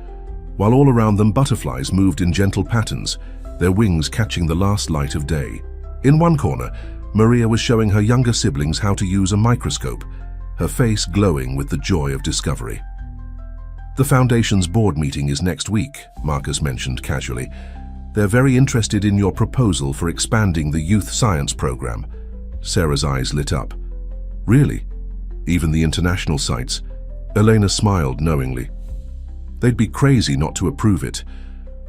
while all around them butterflies moved in gentle patterns, their wings catching the last light of day. In one corner, Maria was showing her younger siblings how to use a microscope, her face glowing with the joy of discovery. "The Foundation's board meeting is next week," Marcus mentioned casually. "They're very interested in your proposal for expanding the youth science program." Sarah's eyes lit up. "Really? Even the international sites?" Elena smiled knowingly. "They'd be crazy not to approve it.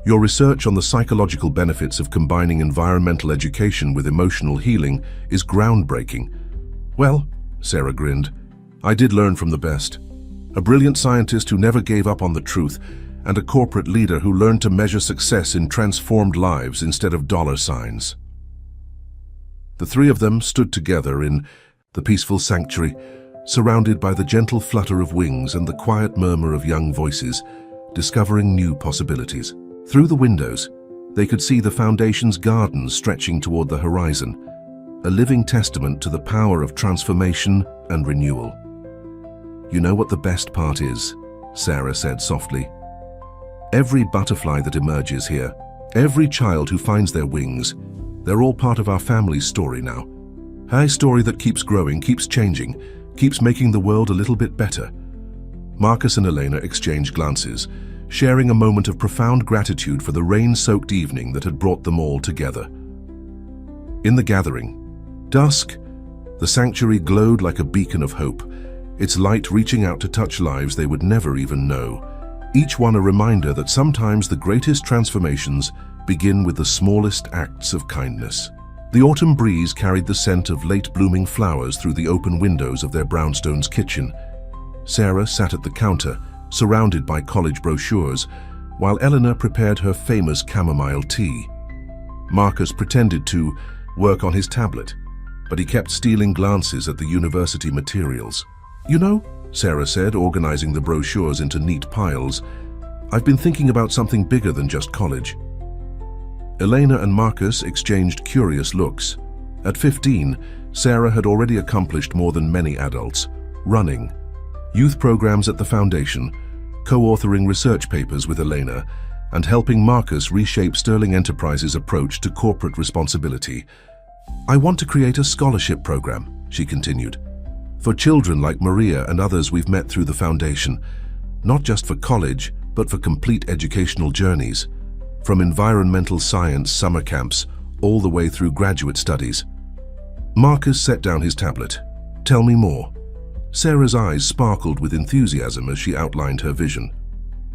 Your research on the psychological benefits of combining environmental education with emotional healing is groundbreaking. Well, Sarah grinned, I did learn from the best. A brilliant scientist who never gave up on the truth, and a corporate leader who learned to measure success in transformed lives instead of dollar signs. The three of them stood together in the peaceful sanctuary, surrounded by the gentle flutter of wings and the quiet murmur of young voices, discovering new possibilities. Through the windows, they could see the Foundation's gardens stretching toward the horizon, a living testament to the power of transformation and renewal. You know what the best part is, Sarah said softly. Every butterfly that emerges here, every child who finds their wings, they're all part of our family's story now. A story that keeps growing, keeps changing, keeps making the world a little bit better. Marcus and Elena exchanged glances, sharing a moment of profound gratitude for the rain-soaked evening that had brought them all together. In the gathering, dusk, the sanctuary glowed like a beacon of hope, its light reaching out to touch lives they would never even know. Each one a reminder that sometimes the greatest transformations begin with the smallest acts of kindness. The autumn breeze carried the scent of late-blooming flowers through the open windows of their brownstone's kitchen. Sarah sat at the counter, surrounded by college brochures, while Eleanor prepared her famous chamomile tea. Marcus pretended to work on his tablet, but he kept stealing glances at the university materials. You know, Sarah said, organizing the brochures into neat piles, I've been thinking about something bigger than just college. Elena and Marcus exchanged curious looks. At 15, Sarah had already accomplished more than many adults, running, youth programs at the Foundation, co-authoring research papers with Elena, and helping Marcus reshape Sterling Enterprises' approach to corporate responsibility. I want to create a scholarship program, she continued, for children like Maria and others we've met through the Foundation, not just for college, but for complete educational journeys, from environmental science summer camps all the way through graduate studies. Marcus set down his tablet. Tell me more. Sarah's eyes sparkled with enthusiasm as she outlined her vision.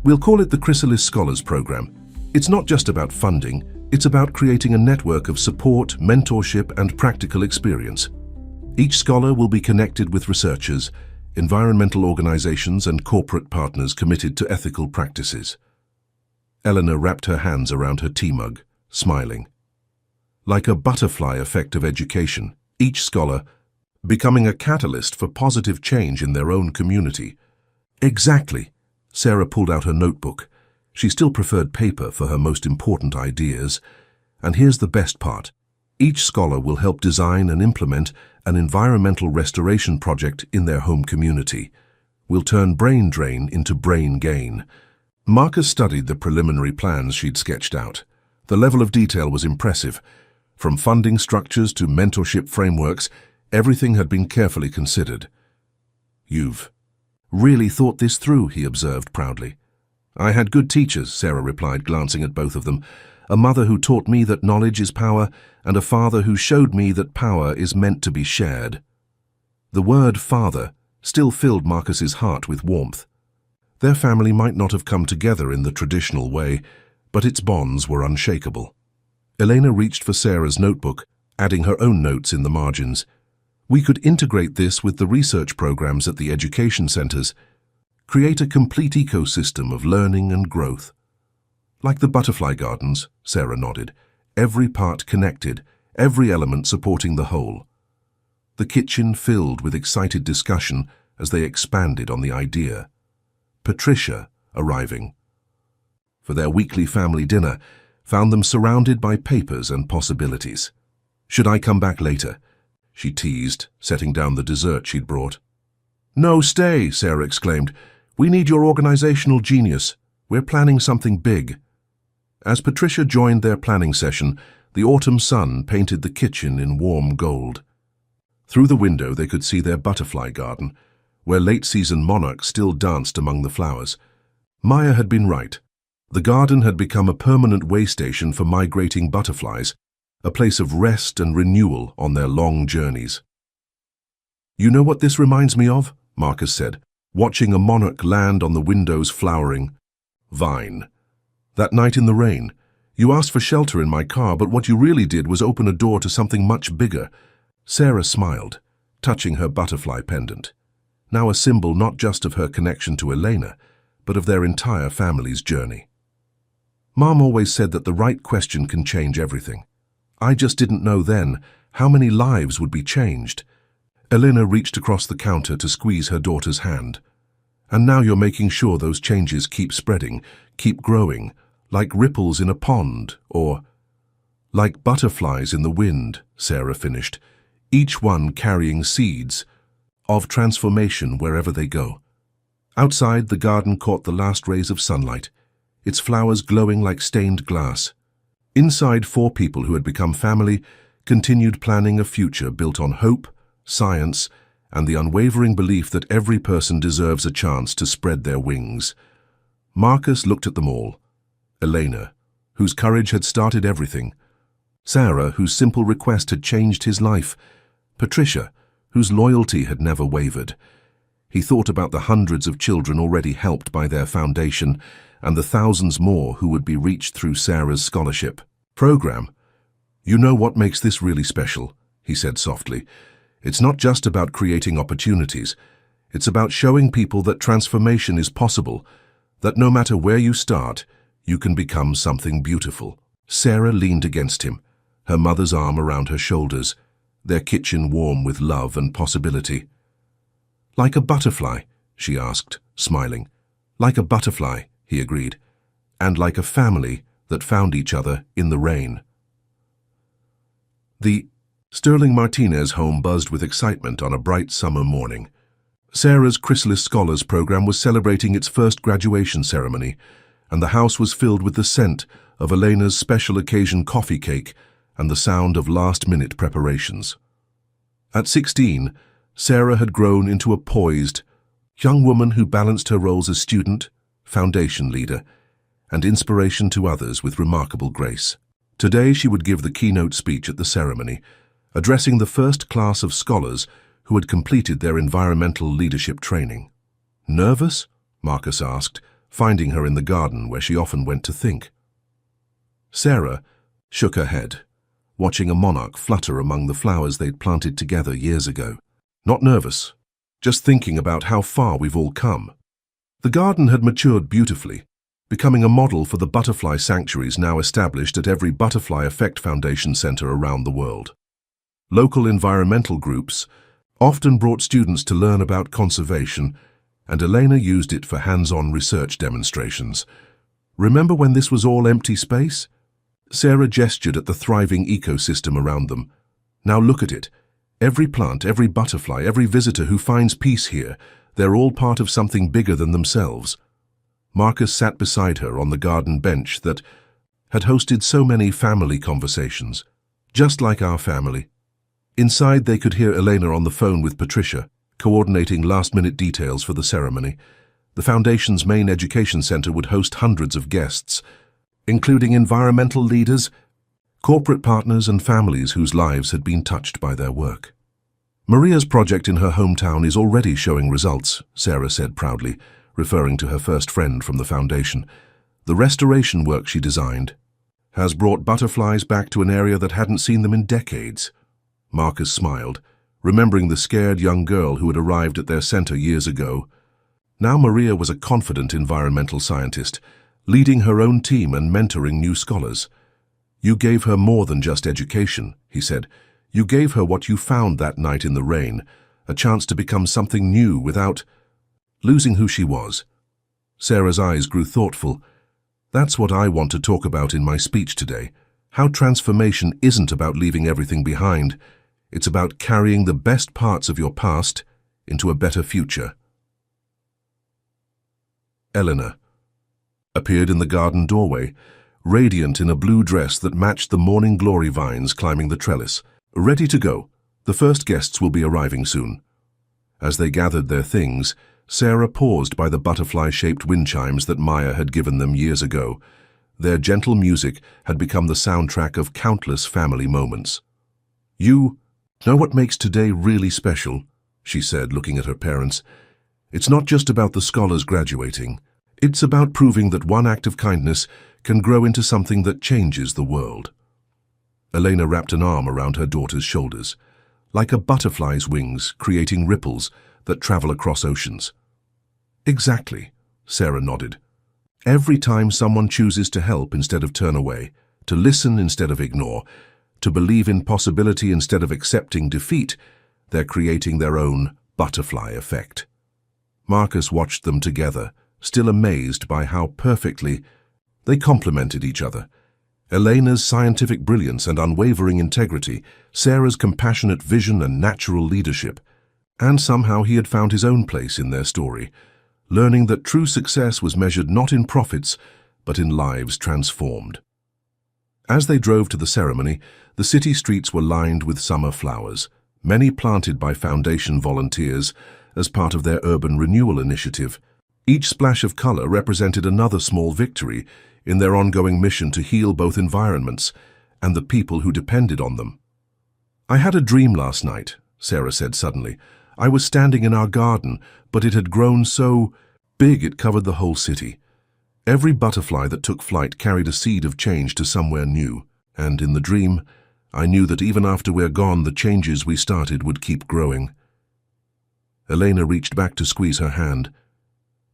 We'll call it the Chrysalis Scholars Program. It's not just about funding, it's about creating a network of support, mentorship, and practical experience. Each scholar will be connected with researchers, environmental organizations, and corporate partners committed to ethical practices. Eleanor wrapped her hands around her tea mug, smiling. Like a butterfly effect of education, each scholar becoming a catalyst for positive change in their own community. Exactly. Sarah pulled out her notebook. She still preferred paper for her most important ideas. And here's the best part. Each scholar will help design and implement an environmental restoration project in their home community. We'll turn brain drain into brain gain. Marcus studied the preliminary plans she'd sketched out. The level of detail was impressive. From funding structures to mentorship frameworks, everything had been carefully considered. You've really thought this through, he observed proudly. I had good teachers, Sarah replied, glancing at both of them. A mother who taught me that knowledge is power, and a father who showed me that power is meant to be shared. The word father still filled Marcus's heart with warmth. Their family might not have come together in the traditional way, but its bonds were unshakable. Elena reached for Sarah's notebook, adding her own notes in the margins. We could integrate this with the research programs at the education centers, create a complete ecosystem of learning and growth. Like the butterfly gardens, Sarah nodded, every part connected, every element supporting the whole. The kitchen filled with excited discussion as they expanded on the idea. Patricia, arriving for their weekly family dinner, found them surrounded by papers and possibilities. Should I come back later? She teased, setting down the dessert she'd brought. No, stay, Sarah exclaimed. We need your organizational genius. We're planning something big. As Patricia joined their planning session, the autumn sun painted the kitchen in warm gold. Through the window they could see their butterfly garden, where late-season monarchs still danced among the flowers. Maya had been right. The garden had become a permanent way station for migrating butterflies, a place of rest and renewal on their long journeys. You know what this reminds me of? Marcus said, watching a monarch land on the window's flowering vine. That night in the rain, you asked for shelter in my car, but what you really did was open a door to something much bigger. Sarah smiled, touching her butterfly pendant, now a symbol not just of her connection to Elena, but of their entire family's journey. Mom always said that the right question can change everything. I just didn't know then how many lives would be changed. Elena reached across the counter to squeeze her daughter's hand. And now you're making sure those changes keep spreading, keep growing, like ripples in a pond, or like butterflies in the wind, Sarah finished, each one carrying seeds of transformation wherever they go. Outside, the garden caught the last rays of sunlight, its flowers glowing like stained glass. Inside, 4 people who had become family continued planning a future built on hope, science, and the unwavering belief that every person deserves a chance to spread their wings. Marcus looked at them all. Elena, whose courage had started everything. Sarah, whose simple request had changed his life. Patricia, whose loyalty had never wavered. He thought about the hundreds of children already helped by their foundation and the thousands more who would be reached through Sarah's scholarship program. You know what makes this really special, he said softly. It's not just about creating opportunities. It's about showing people that transformation is possible, that no matter where you start, you can become something beautiful. Sarah leaned against him, her mother's arm around her shoulders, their kitchen warm with love and possibility. Like a butterfly, she asked, smiling. Like a butterfly, he agreed, and like a family that found each other in the rain. The Sterling Martinez home buzzed with excitement on a bright summer morning. Sarah's Chrysalis Scholars program was celebrating its first graduation ceremony, and the house was filled with the scent of Elena's special occasion coffee cake and the sound of last-minute preparations. At 16, Sarah had grown into a poised, young woman who balanced her roles as student, foundation leader, and inspiration to others with remarkable grace. Today she would give the keynote speech at the ceremony, addressing the first class of scholars who had completed their environmental leadership training. Nervous? Marcus asked, finding her in the garden where she often went to think. Sarah shook her head, watching a monarch flutter among the flowers they'd planted together years ago. Not nervous, just thinking about how far we've all come. The garden had matured beautifully, becoming a model for the butterfly sanctuaries now established at every Butterfly Effect Foundation center around the world. Local environmental groups often brought students to learn about conservation, and Elena used it for hands-on research demonstrations. Remember when this was all empty space? Sarah gestured at the thriving ecosystem around them. Now look at it. Every plant, every butterfly, every visitor who finds peace here, they're all part of something bigger than themselves. Marcus sat beside her on the garden bench that had hosted so many family conversations, just like our family. Inside, they could hear Elena on the phone with Patricia, coordinating last-minute details for the ceremony. The Foundation's main education center would host hundreds of guests, including environmental leaders, corporate partners, and families whose lives had been touched by their work. Maria's project in her hometown is already showing results, Sarah said proudly, referring to her first friend from the Foundation. The restoration work she designed has brought butterflies back to an area that hadn't seen them in decades. Marcus smiled, remembering the scared young girl who had arrived at their center years ago. Now Maria was a confident environmental scientist, leading her own team and mentoring new scholars. You gave her more than just education, he said. You gave her what you found that night in the rain, a chance to become something new without losing who she was. Sarah's eyes grew thoughtful. That's what I want to talk about in my speech today. How transformation isn't about leaving everything behind. It's about carrying the best parts of your past into a better future. Eleanor appeared in the garden doorway, radiant in a blue dress that matched the morning glory vines climbing the trellis. Ready to go. The first guests will be arriving soon. As they gathered their things, Sarah paused by the butterfly-shaped wind chimes that Maya had given them years ago. Their gentle music had become the soundtrack of countless family moments. You know what makes today really special, she said, looking at her parents. It's not just about the scholars graduating. It's about proving that one act of kindness can grow into something that changes the world. Elena wrapped an arm around her daughter's shoulders, like a butterfly's wings creating ripples that travel across oceans. Exactly, Sarah nodded. Every time someone chooses to help instead of turn away, to listen instead of ignore, to believe in possibility instead of accepting defeat, they're creating their own butterfly effect. Marcus watched them together, still amazed by how perfectly they complemented each other. Elena's scientific brilliance and unwavering integrity, Sarah's compassionate vision and natural leadership. And somehow he had found his own place in their story, learning that true success was measured not in profits, but in lives transformed. As they drove to the ceremony, the city streets were lined with summer flowers, many planted by Foundation volunteers as part of their urban renewal initiative. Each splash of color represented another small victory in their ongoing mission to heal both environments and the people who depended on them. "I had a dream last night," Sarah said suddenly. "I was standing in our garden, but it had grown so big it covered the whole city. Every butterfly that took flight carried a seed of change to somewhere new, and in the dream, I knew that even after we're gone, the changes we started would keep growing." Elena reached back to squeeze her hand.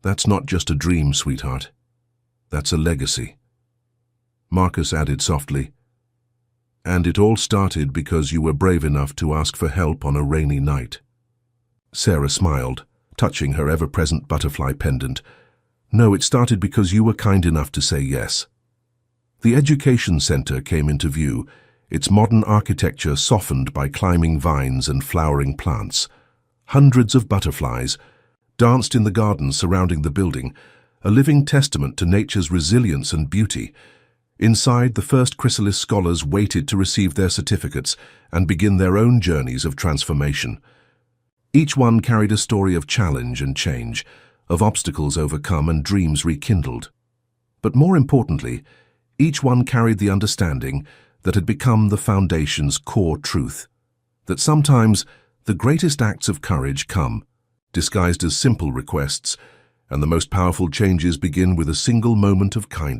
"That's not just a dream, sweetheart. That's a legacy." Marcus added softly, "And it all started because you were brave enough to ask for help on a rainy night." Sarah smiled, touching her ever-present butterfly pendant. "No, it started because you were kind enough to say yes." The education center came into view, its modern architecture softened by climbing vines and flowering plants. Hundreds of butterflies danced in the gardens surrounding the building, a living testament to nature's resilience and beauty. Inside, the first chrysalis scholars waited to receive their certificates and begin their own journeys of transformation. Each one carried a story of challenge and change, of obstacles overcome and dreams rekindled. But more importantly, each one carried the understanding that had become the Foundation's core truth, that sometimes the greatest acts of courage come disguised as simple requests, and the most powerful changes begin with a single moment of kindness.